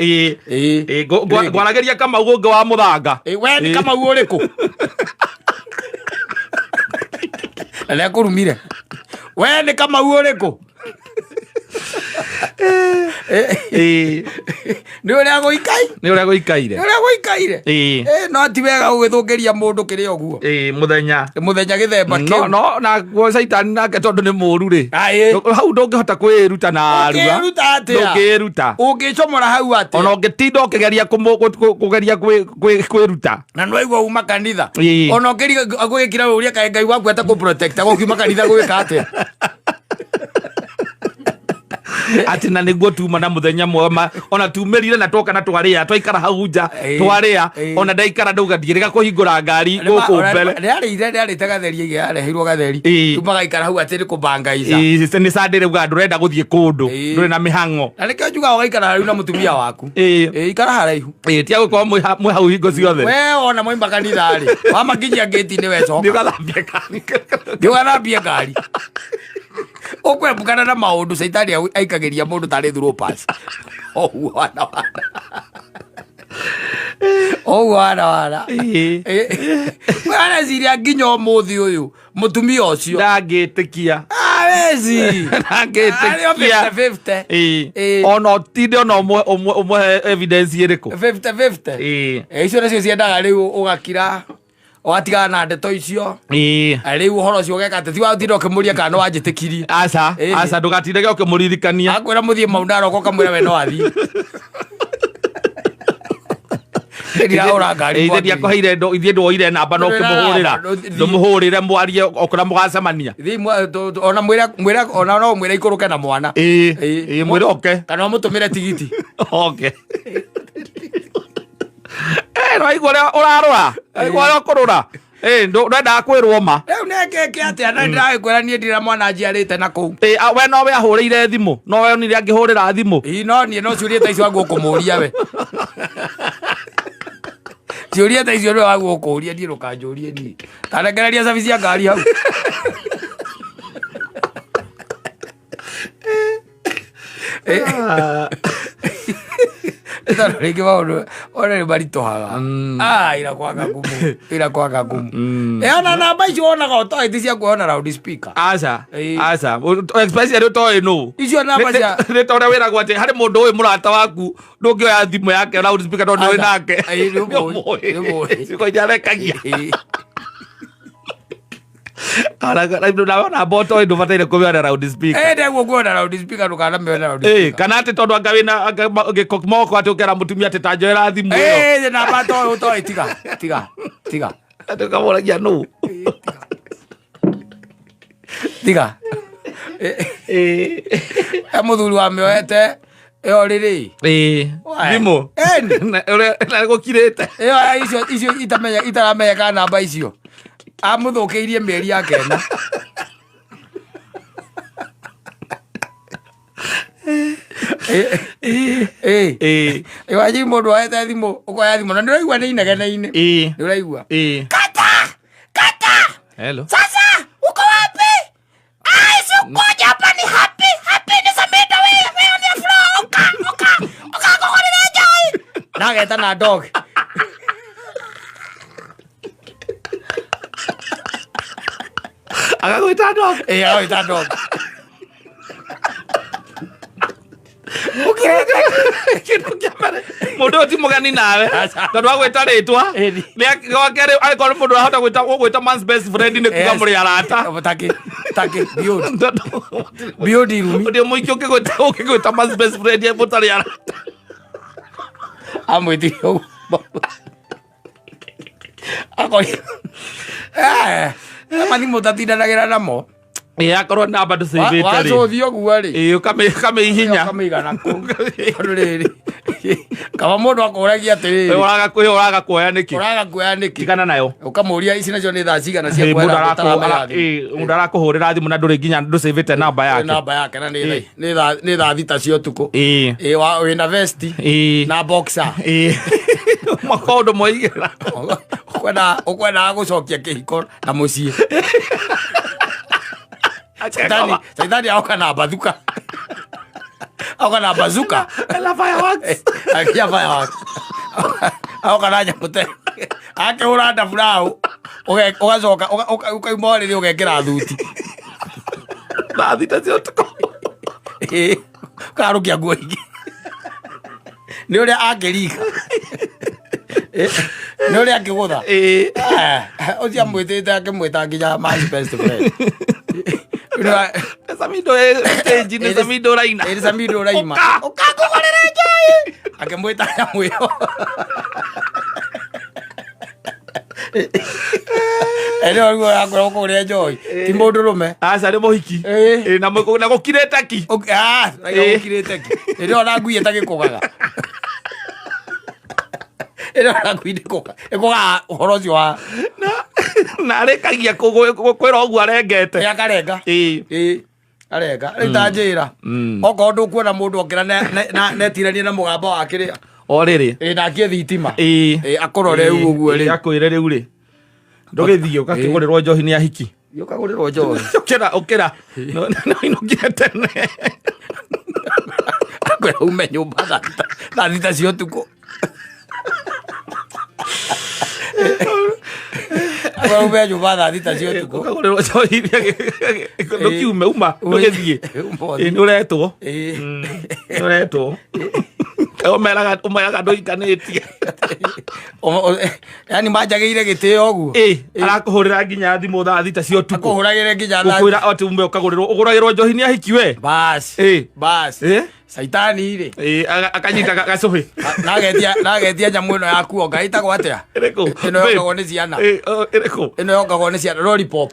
[SPEAKER 2] Gwarageria kama ugongo wa muthanga.
[SPEAKER 1] We ni kama uriku. Ale kurumire. We ni kama uriku. Ni uria guikaire. No ti wega gugithukiria mundu kiri oguo.
[SPEAKER 2] Muthenya
[SPEAKER 1] githemba kiu.
[SPEAKER 2] No na go Saitani nake tondu ni muru ri. Hau ndungihota kwiruta na arua. Ndungiruta.
[SPEAKER 1] Ungicomora hau atia.
[SPEAKER 2] Ona ungitinda ukigeria kugeria kwiruta.
[SPEAKER 1] Na no igua uma kanitha. Ona ukiri agwikira uria kae Ngai waku ataku protect agokiuma kanitha gwika atia.
[SPEAKER 2] Ati na niguo tuma na muthenya mwema ona tumerire na toka na twaria twaikara hau nja twaria ona ndaikara ndauga ndirega kuhingura ngari guku mbere
[SPEAKER 1] ndari tagatheria ige arehirwo gatheri tuma gaikara hau atiri kubangaiza
[SPEAKER 2] ni sandire uga ndurenda guthie kundu nduri na mihango
[SPEAKER 1] na nikio juga ugaikara haraihu na mutumia waku ikara haraihu
[SPEAKER 2] tia gukorwo mwe hau hingo ciothe
[SPEAKER 1] we ona moimba kanitha ri wamakinyia gate ni wecoka ndiugathambia ngari ukwembukana na maundu Saitani aikageria mundu tari through pass wana mwana ziria nginya umuthi uyu mutumia ucio
[SPEAKER 2] ndangitikia
[SPEAKER 1] wezi
[SPEAKER 2] ndangitikia 50 ona tinde ona umwe evidence iriku
[SPEAKER 1] 50 icio nacio ciendaga riu ugakira watigana na ndeto icio riu horo cio geka ti watinda ukimuria kana wanjitikirie
[SPEAKER 2] aca ndugatindage ukimuririkania
[SPEAKER 1] akwira muthie maundaro ko kamwira we no athie ndia ora ngari
[SPEAKER 2] ndia koheire ndo ithie ndoire namba no kumuhurira ndumuhurire mwarie okora mugacemania
[SPEAKER 1] ona mwira ona no mwira ikuruke na mwana
[SPEAKER 2] mwira oke
[SPEAKER 1] kana mutumire tigiti
[SPEAKER 2] oke no igore urarora igore kurura ndenda kwirwo ma
[SPEAKER 1] riu nekeke atia na ndirakwira nie ndira mwana njiarite na kuu
[SPEAKER 2] we no we ahurire thimu no we ni angihurira thimu
[SPEAKER 1] no nie no ciuria ta icio wangu kumuria we ciuria ta icio no wangu kuria ndie rukanjurie nie tarengereria service ya ngari hau ita ringi maundu ona ni maritohaga ira kwaga ngumu ona namba icio wonaga utoiti cia kuona loud speaker
[SPEAKER 2] aca especially utoi no
[SPEAKER 1] icio namba cia
[SPEAKER 2] ni tondu wiragwo ati hari mundu uyu murata waku ndungioya thimu yake loud speaker tondu wi nake ciko ijarekagia na boto ndo bataire kuona loud speaker
[SPEAKER 1] ndeguo kuona loud speaker ndukana meona loud speaker
[SPEAKER 2] kana ati tondu anga wina moko ati ukera mutumia ati tanjoera thimu iyo
[SPEAKER 1] na bato utoi tiga
[SPEAKER 2] atukamuragia no
[SPEAKER 1] tiga muthuri wa mioete iyo riri
[SPEAKER 2] thimu na gukirite
[SPEAKER 1] icio itaramenya namba icio amuthukiirie mieri yake na waji mundu waete thimu ukoya thimu na ndiraigua ni inegene-ini ndiraigua kata
[SPEAKER 2] hello
[SPEAKER 1] sasa uko wapi si uko hapa ni happy ni samita we on the floor uka kokorire jai nageta na dog
[SPEAKER 2] agagwita dog
[SPEAKER 1] agagwita dog
[SPEAKER 2] mundu ti mugani nawe tondu agwita ritwa gwake akorwo mundu ahota gwita man's best friend ni kuga muri arata
[SPEAKER 1] take biodi rumi
[SPEAKER 2] ndio muiki ukigwita man's best friend mutari arata
[SPEAKER 1] amwiti akori mathimo tatindanagira namo
[SPEAKER 2] akorwo namba ndũcĩbĩte rĩ
[SPEAKER 1] wacũthio guo rĩ
[SPEAKER 2] kame ihinya
[SPEAKER 1] kamĩigana kũ rĩrĩ kama mũndũ akũragia atĩrĩrĩ
[SPEAKER 2] ũraga kuoya nĩkĩ tigana nayo
[SPEAKER 1] ũkamũria ici nacio nĩ thaa cigana cia kwenda
[SPEAKER 2] mũndũ arakũhũrĩra thimũ na ndũrĩ nginya ndũcĩbĩte namba yake
[SPEAKER 1] na nĩ thaa thita cia ũtukũ wĩna vesti na boxer
[SPEAKER 2] makondo moigĩra
[SPEAKER 1] ũkwendaga gũcokia kĩhiko na mũciĩ Saitani aoka na bazuka. Aoka na bazuka.
[SPEAKER 2] La fireworks.
[SPEAKER 1] Akia fireworks. Aoka na nyamute. Ake uranda furao. Ugacoka ukaimorire ugekira thuti.
[SPEAKER 2] Na thita cio tuko.
[SPEAKER 1] Karukia nguo ingi. Ni uria akirika. Ni uria akigutha. Ucia mwitite akimwita nginya my best friend.
[SPEAKER 2] Esa mido stage ni esa mido raina.
[SPEAKER 1] Esa mido raima. Ukakugorera joy. Akemwita ya mwiyo. Ero algo akora kugorera joy. Timbo rume.
[SPEAKER 2] Asa ni mohiki. Na gukirete ki.
[SPEAKER 1] Na gukirete ki. Ero araguye tagikugaga. Ero araguye koga. Ekoga horozi wa
[SPEAKER 2] na arekagia kwera ogu arengete
[SPEAKER 1] akarenga arenga ritanjira oko ndu kuona mundu okira netirania na mugamba wake ri
[SPEAKER 2] o riri
[SPEAKER 1] nakie thitima akorore u uguo ri
[SPEAKER 2] akwire riu ri ndugithie ukakigurerwo njohi ni ahiki
[SPEAKER 1] ukagurerwo njohi
[SPEAKER 2] ukira no inokire tene
[SPEAKER 1] akwira ume nyumba thita cio tuko Agora vejo vada dita cio tuko.
[SPEAKER 2] Agora ro cho iria no kiume uma no gethie. Ni uretwo. Ni uretwo. Umeraga ndoikanĩtie.
[SPEAKER 1] Yani majageire gitio ogu.
[SPEAKER 2] Arakuhurira nginya thimu thaa thita cio tuko.
[SPEAKER 1] Akuhuragire nginya thaa.
[SPEAKER 2] Ukwira ati umbe ukaguragirwo njohi ni ahiki we.
[SPEAKER 1] Bas. Saitani ri.
[SPEAKER 2] Akanyita gacuhi.
[SPEAKER 1] Nagetia nyamu ino yaku o ngaitagwo atia. Ino yokagwo ni ciana. Ino yokagwo ni ciana lollipop.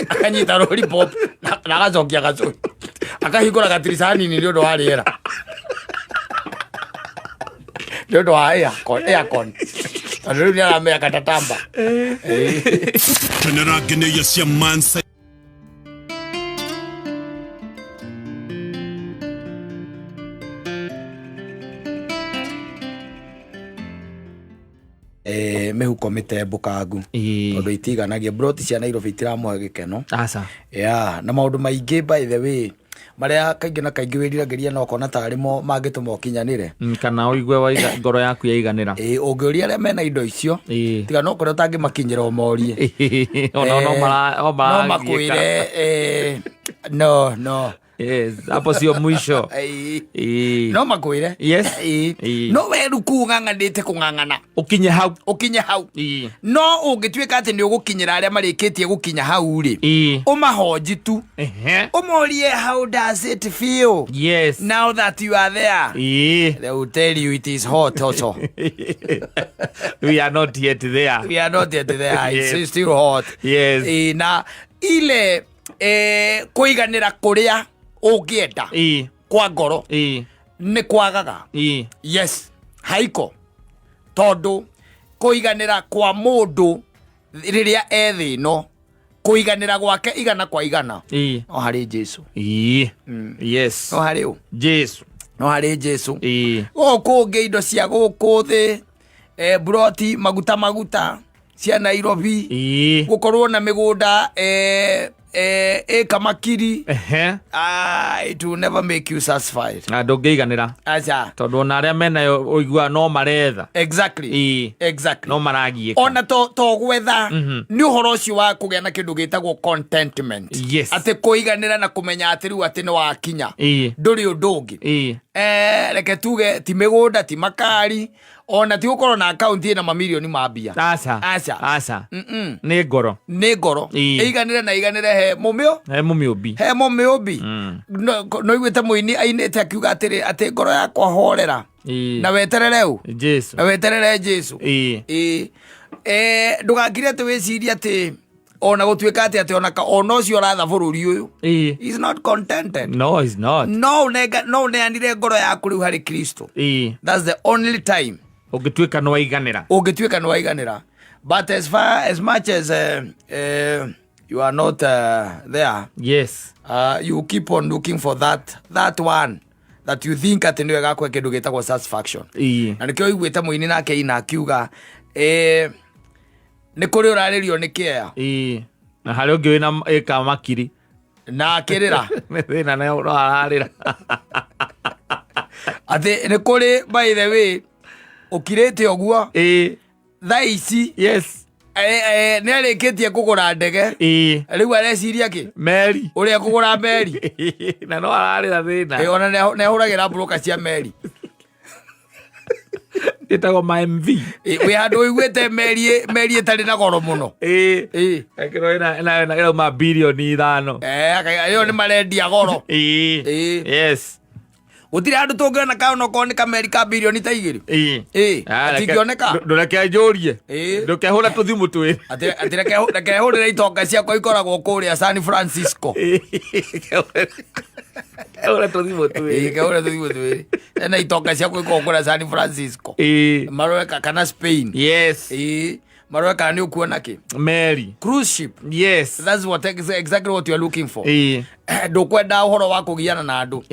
[SPEAKER 1] Akanyita lollipop na agacokia gacuhi. Akahingura gatirisani ni ndio wa riera. Ndio wa aircon. Ndio ni aramea katatamba.
[SPEAKER 3] Tenera gene yasia mansa.
[SPEAKER 1] Mehuko mitembukangu tondu itiganagia broti cia Nairobi itiramuhe gikeno na maundu maingi by the way maria kaingi na kaingi wiriragiria no kona tarimo mangituma ukinyanire
[SPEAKER 2] kana uigue wa ngoro yaku yaiganira
[SPEAKER 1] ungiuria aria mena indo icio tiga no kore utangi makinyira umorie
[SPEAKER 2] no
[SPEAKER 1] makwire no
[SPEAKER 2] yes hapo sio mwisho
[SPEAKER 1] no makwire
[SPEAKER 2] yes
[SPEAKER 1] no weru kung'ang'anite kung'ang'ana ukinye hau no ungituika ati ni ugukinyira aria marikitie gukinya hau ri umahoji tu umorie how does it feel now that you are there they will tell you it is hot also.
[SPEAKER 2] We are not yet there
[SPEAKER 1] it's still hot na ile kuiganira kuria ungienda kwa ngoro ni kwagaga yes haiko tondu kuiganira kwa mundu riria ethi no kuiganira gwake igana kwa igana no hari Jesu
[SPEAKER 2] yes
[SPEAKER 1] no hari
[SPEAKER 2] Jesu
[SPEAKER 1] kungi indo cia guku thi broti maguta cia Nairobi gukorwo na migunda kamakiri it will never make you satisfied
[SPEAKER 2] ndungiiganira tondu ona aria mena uigua no maretha
[SPEAKER 1] exactly
[SPEAKER 2] no maragie
[SPEAKER 1] ona to gwetha ni uhoro ucio wa kugia na kindu gitagwo contentment ati kuiganira na kumenya ati riu ati ni wakinya nduri undu ungi reke tuge ti migunda ti makari ona ti gukorwo na account ina mamilioni ma mbia
[SPEAKER 2] aca ni ngoro
[SPEAKER 1] iganire na iganire he mumiubi no igwete muini ainite akiuga atiri ati ngoro yakwa horera na weterere Jesu Ndugakire ati wiciria ati ona gutuika ati onaka ona ucio ratha bururi uyu he's not contented.
[SPEAKER 2] No, he's not.
[SPEAKER 1] No neanire ngoro yaku riu hari Kristo. That's the only time
[SPEAKER 2] ungituika no waiganira.
[SPEAKER 1] But as much as you are not there,
[SPEAKER 2] yes,
[SPEAKER 1] you keep on looking for that one that you think ati niwe gakwe kindu gitagwo satisfaction. Na nikio igwite muini nake ina akiuga ni kuri uraririo ni kia
[SPEAKER 2] na hari ungi wina eka makiri
[SPEAKER 1] na akirira
[SPEAKER 2] thina na urarira
[SPEAKER 1] ati ni kuri, by the way, ukirite oguo thaa ici.
[SPEAKER 2] Yes,
[SPEAKER 1] nä arä tie kå gå ra ndege rä u areciria kä
[SPEAKER 2] meri
[SPEAKER 1] å rä a kå gå ra meri
[SPEAKER 2] na no ararä ra thä na
[SPEAKER 1] ona nä ahå ragä ra broka cia meri
[SPEAKER 2] ĩtagwo MV
[SPEAKER 1] wä handå å iguä te meri ä tarä na goro må no
[SPEAKER 2] ä rauma bilioni 5
[SPEAKER 1] ä yo nä marendia goro.
[SPEAKER 2] Yes,
[SPEAKER 1] gå tirä handå tå ngä ona kaona korwo nä kameri ka bilioni ta igä rä atingioneka.
[SPEAKER 2] ndåreke njå rie ndåkehå ra tå thimå twä
[SPEAKER 1] atä reke hå rä ra itonga ciakwa ikoragwo kå rä a San Francisco.
[SPEAKER 2] Kehura tå thimå
[SPEAKER 1] twä ena itonga ciakwa ikoragwo kå rä a San Francisco maroreka kana Spain.
[SPEAKER 2] Yes,
[SPEAKER 1] maroreka nä å kuona kä
[SPEAKER 2] meri
[SPEAKER 1] cruise ship.
[SPEAKER 2] Yes,
[SPEAKER 1] that's exactly what you are looking for. ndå kwenda å horo wa kå giana na andå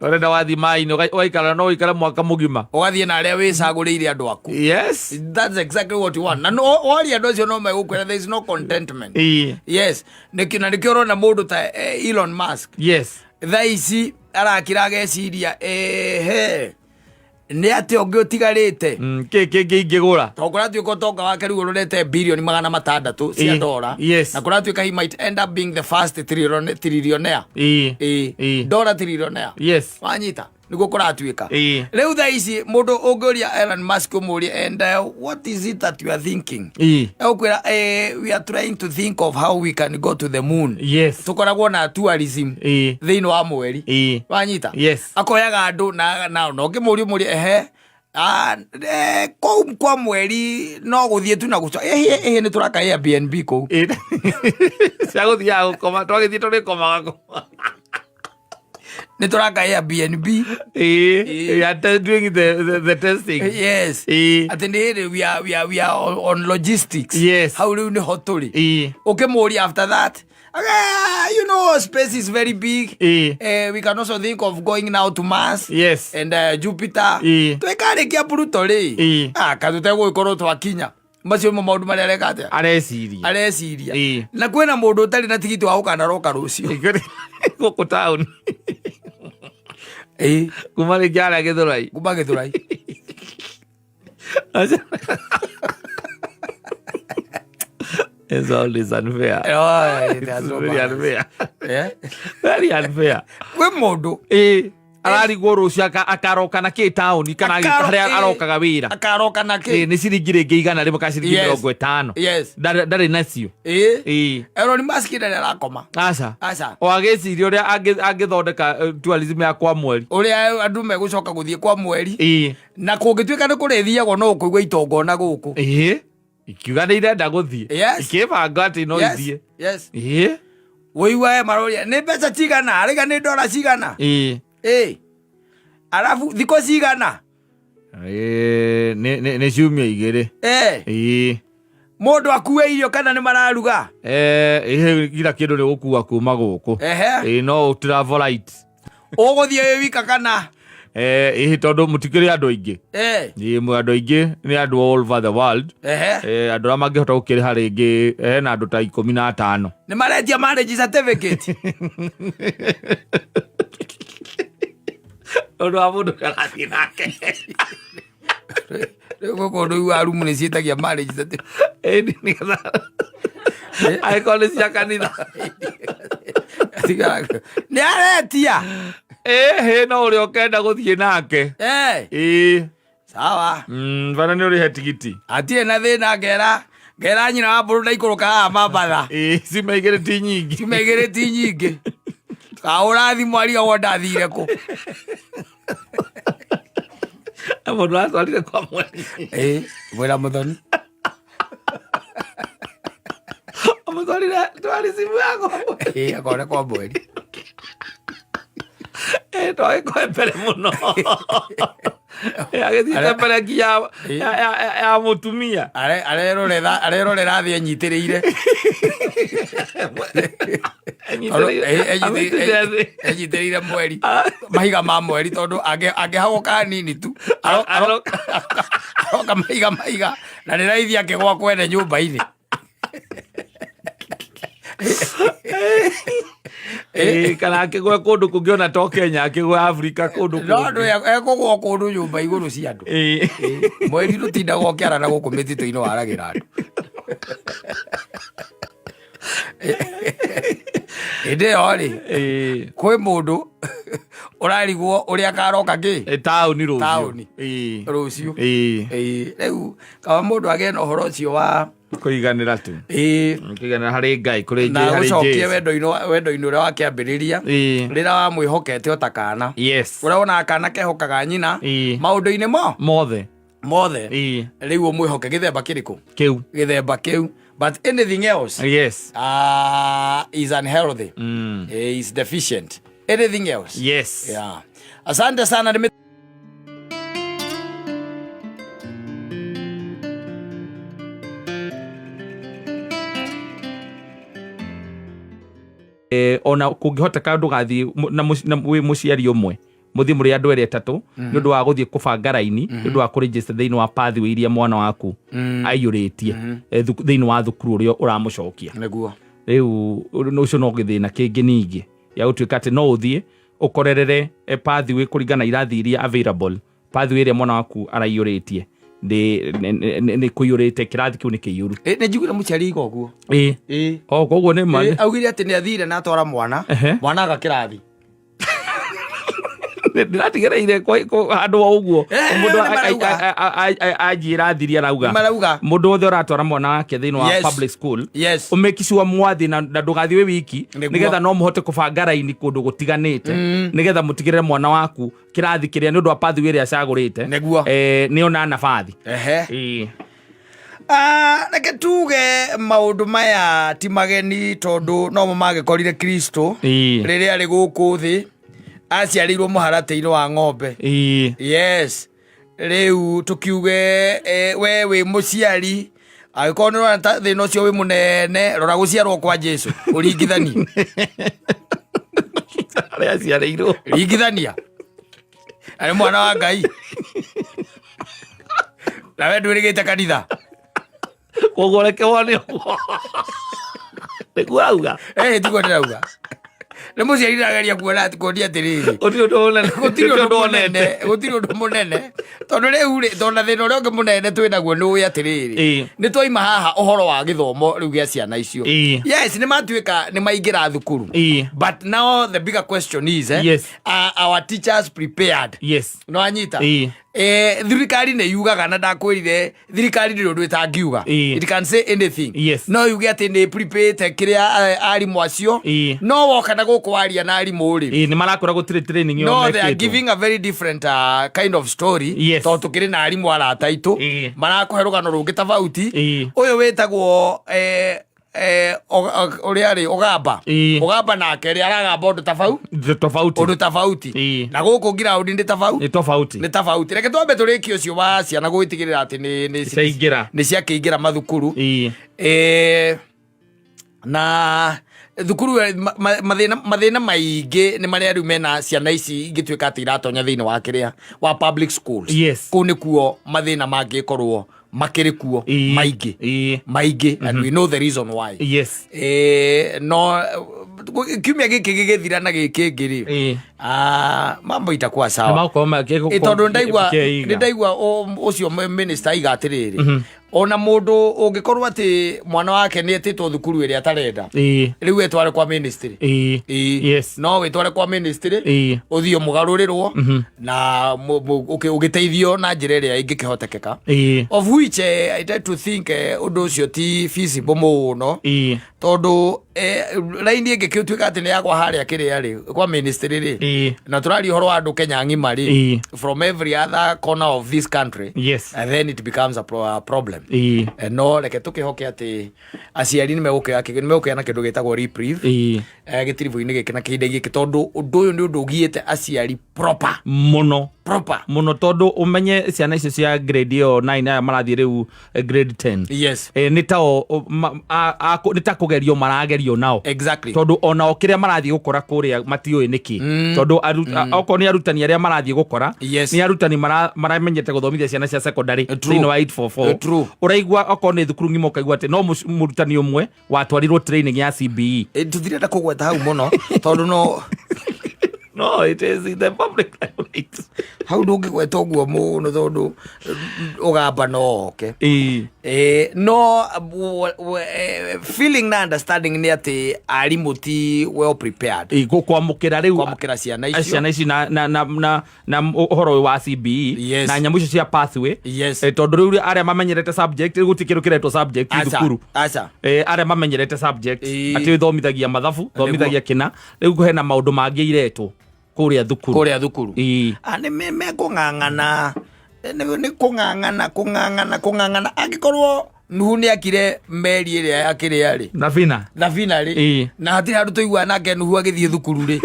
[SPEAKER 2] orenda wathi mai-inĩ waikara no waikara mwaka mũgima
[SPEAKER 1] ũgathiĩ na arĩa wĩcagũrĩire andũ aku.
[SPEAKER 2] Yes,
[SPEAKER 1] that's exactly what you want. Na oria andũ acio no megũkwĩra there is no contentment. Yes, na nĩkĩo ũrona mũndũ ta Elon Musk.
[SPEAKER 2] Yes,
[SPEAKER 1] thaa ici arakĩra ageciria nĩ atĩ ũngĩ ũtigarĩte
[SPEAKER 2] kĩngĩ ingĩgũra
[SPEAKER 1] to kũratuĩka ũtonga wake rĩu ũrorete bilioni 600 cia ndora.
[SPEAKER 2] Yes,
[SPEAKER 1] na kũratuĩka he might end up being the first trillionaire. Dollar trillionaire.
[SPEAKER 2] Yes,
[SPEAKER 1] wanyita niguo kũratuĩka rĩu thaa ici mũndũ ũngĩũria Elon Musk ũmũrie and what is it that you are thinking ũkwĩra we are trying to think of how we can go to the moon.
[SPEAKER 2] Yes,
[SPEAKER 1] tũkoragwo na tourism thĩinĩ wa mweri. wanyita.
[SPEAKER 2] Yes,
[SPEAKER 1] akoyaga andũ na ũngĩmũria ũmũrie kũu kwa mweri no gũthiĩ tu na gũcoka nĩ tũraka Airbnb kũu
[SPEAKER 2] cia gũthiaga gũkoma twagĩthiĩ tũrĩkomaga
[SPEAKER 1] nĩ tũraka Airbnb.
[SPEAKER 2] We are doing the testing.
[SPEAKER 1] Yes, atĩ nĩ hĩndĩ we are on logistics.
[SPEAKER 2] Yes,
[SPEAKER 1] hau rĩu nĩho tũrĩ. ũkĩmũria after that you know space is very big. We can also think of going now to Mars.
[SPEAKER 2] Yes,
[SPEAKER 1] and Jupiter. Twĩkarĩkia Pluto rĩ katũtegũgĩkorwo twakinya macio mo maũndũ marĩa areka atĩa areciria na kwĩna mũndũ ũtarĩ na tigiti wa gũkanaroka rũciũ
[SPEAKER 2] gũkũ taũni kuma rĩngĩ arĩa Gĩthũrai
[SPEAKER 1] kuma Gĩthũrai.
[SPEAKER 2] It's always unfair.
[SPEAKER 1] It's
[SPEAKER 2] very unfair. Very unfair.
[SPEAKER 1] Kwĩ mũndũ
[SPEAKER 2] ararigwo rũciũ akaroka na kĩ taũni kana harĩa arokaga wĩra
[SPEAKER 1] akaroka na kĩ
[SPEAKER 2] nĩ ciringi rĩngĩ igana rĩmwe kana ciringi 50. Ndarĩ nacio.
[SPEAKER 1] Elon Musk ndarĩ arakoma.
[SPEAKER 2] Aca o agĩciria ũrĩa angĩthondeka tourism ya kwa mweri
[SPEAKER 1] ũrĩa andũ megũcoka gũthiĩ kwa mweri na kũngĩtuĩka nĩ kũrĩthiagwo no ũkũigua itongo na gũkũ
[SPEAKER 2] ikiuga nĩ irenda gũthiĩ ikĩbanga atĩ no ithiĩ
[SPEAKER 1] wĩigua maroria nĩ mbeca cigana arĩga nĩ ndora cigana arabu thikũ cigana
[SPEAKER 2] nĩ ciumia 2
[SPEAKER 1] mũndũ akue irio kana nĩ mararuga
[SPEAKER 2] kila kĩndũ nĩ gũkua kuma gũkũ no travelite
[SPEAKER 1] ũgũthiĩ wĩ wika kana
[SPEAKER 2] tondũ mũtikĩrĩ andũ aingĩ andũ aingĩ nĩ andũ all over the world andũ arĩa mangĩhota gũkĩrĩha rĩngĩ hena andũ ta 15
[SPEAKER 1] nĩ marendia marriage certificate
[SPEAKER 2] ũndũ wa mũndũ karathiĩ nake
[SPEAKER 1] gũkũ ũndũ wa rumu nĩ ciĩtagia marriage certificate
[SPEAKER 2] angĩkorwo nĩ cia kanitha
[SPEAKER 1] nĩ aretia
[SPEAKER 2] no ũrĩa ũkenda gũthiĩ nake
[SPEAKER 1] sawa
[SPEAKER 2] bana nĩ ũrĩhe tigiti
[SPEAKER 1] atirĩ na thĩna ngera nyina wa mbũrũ ndaikũrũkaga mambatha
[SPEAKER 2] cima igĩrĩ ti nyingĩ kaũrathimũ ariagwo ndathire kũ mũndũ atwarire kwa mweri
[SPEAKER 1] mwĩra mũthoni
[SPEAKER 2] Twari simu yako.
[SPEAKER 1] Akona kwa mweri.
[SPEAKER 2] Toi koe mbere muno. Agithite mbere nginya ya mutumia.
[SPEAKER 1] Arerorera thĩ enyitĩrĩire. Enyitĩrĩire mweri. Mahiga ma mweri tondũ angĩhagoka nini tu. Aroka mahiga. Na nĩ raithi akĩgwa kwene nyũmba-inĩ.
[SPEAKER 2] Kana akĩgwa kũndũ kũngĩ ona to Kenya, akĩgwa Afrika kũndũ kũngĩ.
[SPEAKER 1] Ekũgwa kũndũ nyũmba igũrũ cia andũ. Mweri rũtindaga ũkĩarana gũkũ mĩtitũ-inĩ waragĩra andũ. Hĩndĩ ĩyo rĩ, kwĩ mũndũ ũrarigwo ũrĩa akaroka
[SPEAKER 2] taũni
[SPEAKER 1] rũciũ. Rĩu kaba mũndũ agĩe na ũhoro ũcio wa
[SPEAKER 2] kũiganĩra tu, kũiganĩra harĩ Ngai, kũrĩ
[SPEAKER 1] na gũcokia wendo-inĩ ũrĩa wakĩambĩrĩria rĩrĩa wamwĩhokete o ta kana. Ũrĩa wonaga kana kehokaga nyina maũndũ-inĩ mothe. Rĩu ũmwĩhoke gĩthemba kĩrĩkũ? Gĩthemba kĩu. But anything else is unhealthy, is deficient. Anything else? Yeah. Asante sana.
[SPEAKER 2] Ona kũngĩhoteka ndũgathiĩ na mũciari ũmwe, mũthiĩ mũrĩ andũ erĩ atatũ nĩ ũndũ wa gũthiĩ kũbanga raini, nĩ ũndũ wa kũregister thĩinĩ wa pathway iria mwana waku aiyũrĩtie thĩinĩ wa thukuru ũrĩa ũramũcokia. Rĩu ũcio no gĩthĩna kĩngĩ ningĩ ya gũtuĩka atĩ no ũthiĩ ũkorerere pathway kũringana irathi iria available, pathway ĩrĩa mwana waku araiyũrĩtie nĩ kũiyũrĩte, kĩrathi kĩu nĩ kĩiyũru.
[SPEAKER 1] Nĩ njiguire mũciari iga ũguo.
[SPEAKER 2] Koguo nĩ ma
[SPEAKER 1] augire atĩ nĩ athire na atwara mwana aga kĩrathi.
[SPEAKER 2] Ndĩratigĩrĩire handũ wa ũguo mũndũ anjĩra thiri arauga mũndũ wothe ũratwara mwana wake thĩinĩ wa public school ũmake sure mwathi na ndũgathiĩ wĩ wiki, nĩgetha no mũhote kũbanga raini kũndũ gũtiganĩte, nĩgetha mũtigĩrĩre mwana waku kĩrathi kĩrĩa nĩ ũndũ wa pathway ĩrĩa acagũrĩte nĩ ona nabathi.
[SPEAKER 1] Reke tuge maũndũ maya ti mageni tondũ no mo magĩkorire Kristo rĩrĩa arĩ gũkũ thĩ aciarĩirwo mũharatĩ-inĩ wa ng'ombe. Rĩu tukiuge we wĩ mũciari, agĩkorwo nĩ ũrona ta thĩna ũcio wĩ mũnene, rora gũciarwo kwa Jesũ ũringithanie.
[SPEAKER 2] Arĩa aciarĩirwo
[SPEAKER 1] ringithania arĩ mwana wa Ngai nawe ndwĩrĩgĩte kanitha.
[SPEAKER 2] Koguo reke wone ũguo nĩguo auga
[SPEAKER 1] tiguo ndĩrauga. Nĩ mũciari ndageria kuona atĩrĩrĩ
[SPEAKER 2] gũtirĩ
[SPEAKER 1] ũndũ mũnene tondũ rĩu rĩ, tondũ thĩna ũrĩa ũngĩ mũnene twĩnaguo nĩ ũĩ atĩrĩrĩ, nĩ twaima haha ũhoro wa gĩthomo rĩu gĩa ciana icio. Yes, nĩ matuĩka nĩ maingĩra thukuru, but now the bigger question is are our teachers prepared? No anyita thirikari nĩ yugaga, na ndakwĩrire thirikari nĩ ũndũ ĩtangiuga, it can say anything. No yuge atĩ nĩ prepared kĩrĩa arimũ acio, no woka na gũkũ waria na arimũ rĩ
[SPEAKER 2] nĩ marakora gũtirĩ training yo.
[SPEAKER 1] No, they are giving a very different kind of story. Tondũ tũkĩrĩ na arimũ arata aitũ marakũhe rũgano rũngĩ tofauti. Ũyũ wĩtagwo ũrĩa rĩ Ogamba nake rĩ aragamba ũndũ tofauti na gũkũ ground nĩ tofauti. Reke twambe tũrĩkie ũcio wa ciana gwĩtigĩrĩra atĩ nĩ ciakĩingĩra mathukuru. Na thukuru mathĩna maingĩ nĩ marĩa rĩu mena ciana ici ingĩtuĩka atĩ iratonya thĩinĩ wa kĩrĩa wa public schools. Kũu nĩkuo mathĩna mangĩkorwo makĩrĩ kuo maingĩ and we know the reason why. No kiumia gĩkĩ gĩgĩthira na gĩkĩ ngĩrĩ mambo itakuwa sawa, tondũ ndaigua ũcio minister aiga atĩrĩrĩ, ona mũndũ ũngĩkorwo atĩ mwana wake nĩ etĩtwo thukuru ĩrĩa atarenda, rĩu wĩtware kwa ministry. No wĩtware kwa ministry ũthiĩ mũgarũrĩrwo na ũgĩteithio na njĩra ĩrĩa ingĩkĩhotekeka, of which I try to think ũndũ ũcio ti feasible mũno, tondũ raini ĩngĩ kĩũtuĩka atĩ nĩ yakwa harĩa kĩrĩa rĩ kwa ministry rĩ na tũrari ũhoro wa andũ Kenya ng'ima rĩ from every other corner of this country, and then it becomes a problem. No reke tũkĩhoke atĩ aciari nĩmegũkĩra na kĩndũ gĩtagwo reprieve gĩtiribu-inĩ gĩkĩ na kĩhinda gĩkĩ, tondũ ũndũ ũyũ nĩ ũndũ ũgiĩte aciari proper mũno,
[SPEAKER 2] tondũ ũmenye ciana icio cia grade ĩyo 9 aya marathiĩ rĩu grade 10 nĩ ta kũgerio maragerio nao, tondũ onao kĩrĩa marathiĩ gũkora kũrĩa matiũĩ nĩkĩ, tondũ okorwo nĩ arutani arĩa marathiĩ gũkora nĩ arutani maramenyete gũthomithia ciana cia secondary thĩinĩ wa 844. Ũraigua okorwo nĩ thukuru ng'ima ũkaigua atĩ no mũrutani ũmwe watwarirwo training ya CBE.
[SPEAKER 1] Tũthirenda kũgweta hau mũno tondũ
[SPEAKER 2] no, it is in the public library.
[SPEAKER 1] Hau ndũngĩgweta ũguo mũno tondũ ũgamba no oke. No feeling na understanding nĩ atĩ arimũ ti well prepared
[SPEAKER 2] kwamũkĩra rĩu
[SPEAKER 1] kwamũkĩra
[SPEAKER 2] ciana ici na ũhoro wa CBE na nyamũ icio cia pathway, tondũ rĩu arĩa mamenyerete subject gũtirĩ kĩndũ kĩretwo subject thukuru, arĩa mamenyerete subject atĩ thomithagia mathabu, thomithagia kĩna, rĩu hena maũndũ mangĩ iretwo kũrĩa thukuru
[SPEAKER 1] nĩ mekũng'ang'ana kũng'ang'ana angĩkorwo Nuhu nĩ akire meri ĩrĩa ya kĩrĩa rĩ Thavina rĩ na hatirĩ handũ tũiguaga nake Nuhu agĩthiĩ thukuru rĩ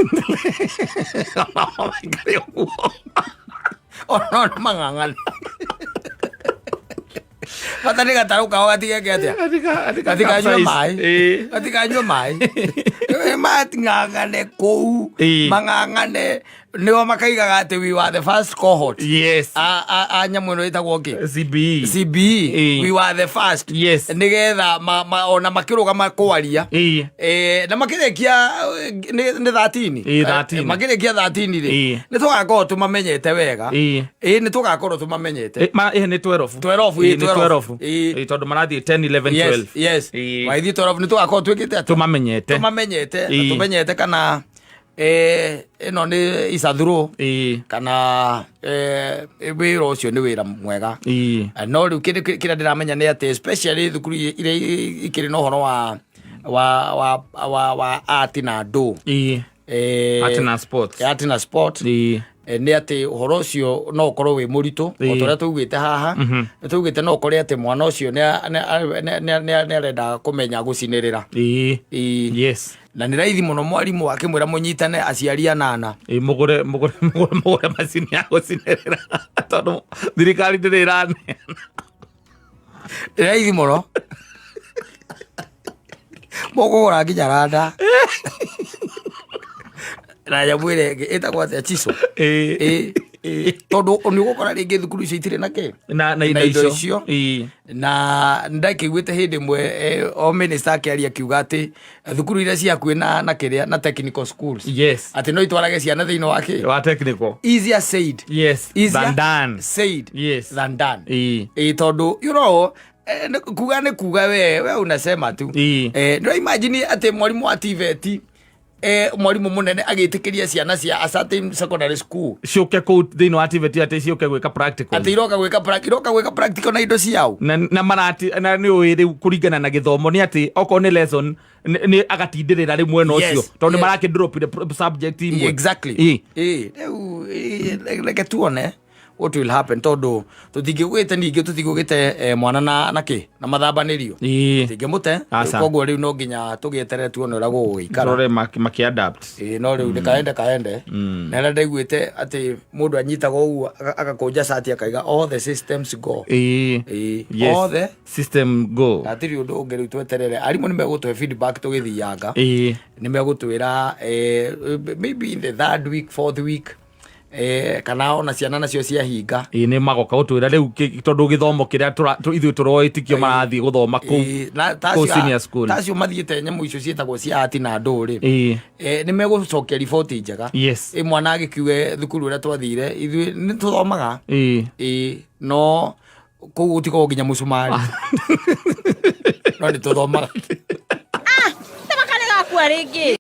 [SPEAKER 1] ono nĩ mang'ang'ana bata nĩ gatarũ kao gatigeke atĩa gatikanyua maĩ mating'ang'ane kũu mang'ang'ane nĩo makaigaga atĩ we were the first cohort a nyamũ ĩno ĩtagwo kĩ CBE we were the first nĩgetha ona makĩrũgama kwaria na makĩrĩkia nĩ 13 makĩrĩkia 13 rĩ nĩ tũgakorwo tũmamenyete wega nĩ tũgakorwo tũmamenyete
[SPEAKER 2] nĩ 12 tondũ marathiĩ 10 11 12
[SPEAKER 1] waithiĩ 12 nĩ tũgakorwo twĩkĩte tũmamenyete kana ĩno nĩ isathuro kana wĩra ũcio nĩ wĩra mwega. No rĩu kĩrĩa ndĩramenya nĩ atĩ especially thukuru iria ikĩrĩ na ũhoro wa art na ndũ art na sport nĩ atĩ ũhoro ũcio no ũkorwo wĩ mũritũ o torĩa tũugĩte haha, nĩ tũugĩte no ũkore atĩ mwana ũcio nĩ arenda kũmenya gũcinĩrĩra na nĩ raithi mũno mwarimũ akĩmwĩra mũnyitane aciari 8
[SPEAKER 2] mũgũre macini ya gũcinĩrĩra tondũ thirikari ndĩrĩ ĩraneana,
[SPEAKER 1] nĩ raithi mũno mũkũgũra nginya randa na nyamũ ĩrĩa ĩngĩ ĩtagwo atĩa chiso tondũ nĩ ũgũkora rĩngĩ thukuru icio itirĩ na indo icio na ndaikĩiguĩte hĩndĩ ĩmwe o minister akĩaria akiuga atĩ thukuru iria ciakuĩ na kĩrĩa na technical schools atĩ no itwarage ciana thĩinĩ wa
[SPEAKER 2] technical
[SPEAKER 1] easier said than done tondũ you know kuga nĩ kuga we unasema tu ndio imagine atĩ mwarimu wa TVET mwarimu munene agĩtĩkĩria ciana cia a certain secondary school
[SPEAKER 2] ciũke kũu thĩinĩ wa TVET atĩ ciũke gwĩka practical
[SPEAKER 1] atĩ iroka gwĩka practical na indo ciao
[SPEAKER 2] na marati na nĩ ũĩ rĩu kũringana na gĩthomo nĩ atĩ okorwo nĩ lesson nĩ agatindĩrĩra rĩ mwena ũcio tondũ nĩ marakĩndropire subject imwe
[SPEAKER 1] rĩu reke tuone what will happen tondũ tũtingĩgũgĩte mwana na mathambanĩrio tũtingĩmũte koguo rĩu no nginya tũgĩeterere tuone ũrĩa gũgũgĩikara
[SPEAKER 2] makĩ-adapt
[SPEAKER 1] no rĩu ndĩkaende na rĩrĩa ndaiguĩte atĩ mũndũ anyitaga ũguo agakũnja cati akaiga all the systems go
[SPEAKER 2] all the system go
[SPEAKER 1] hatirĩ ũndũ ũngĩ rĩu tweterere arimũ nĩ megũtũhe feedback tũgĩthianga nĩ megũtwĩra maybe in the 3rd week 4th week kana ona ciana nacio ciahinga
[SPEAKER 2] nĩ magoka gũtwĩra rĩu tondũ gĩthomo kĩrĩa ithuĩ tũroĩtikio marathiĩ gũthoma kũu senior school
[SPEAKER 1] tacio mathiĩte nyamũ icio ciĩtagwo cia ati na ndũrĩ nĩ megũcokia riboti njega mwana agĩkiuge thukuru ũrĩa twathire ithuĩ nĩ tũthomaga no kũu gũtikoragwo nginya mũcumari no nĩ tũthomaga
[SPEAKER 4] nĩ makane gakua rĩngĩ.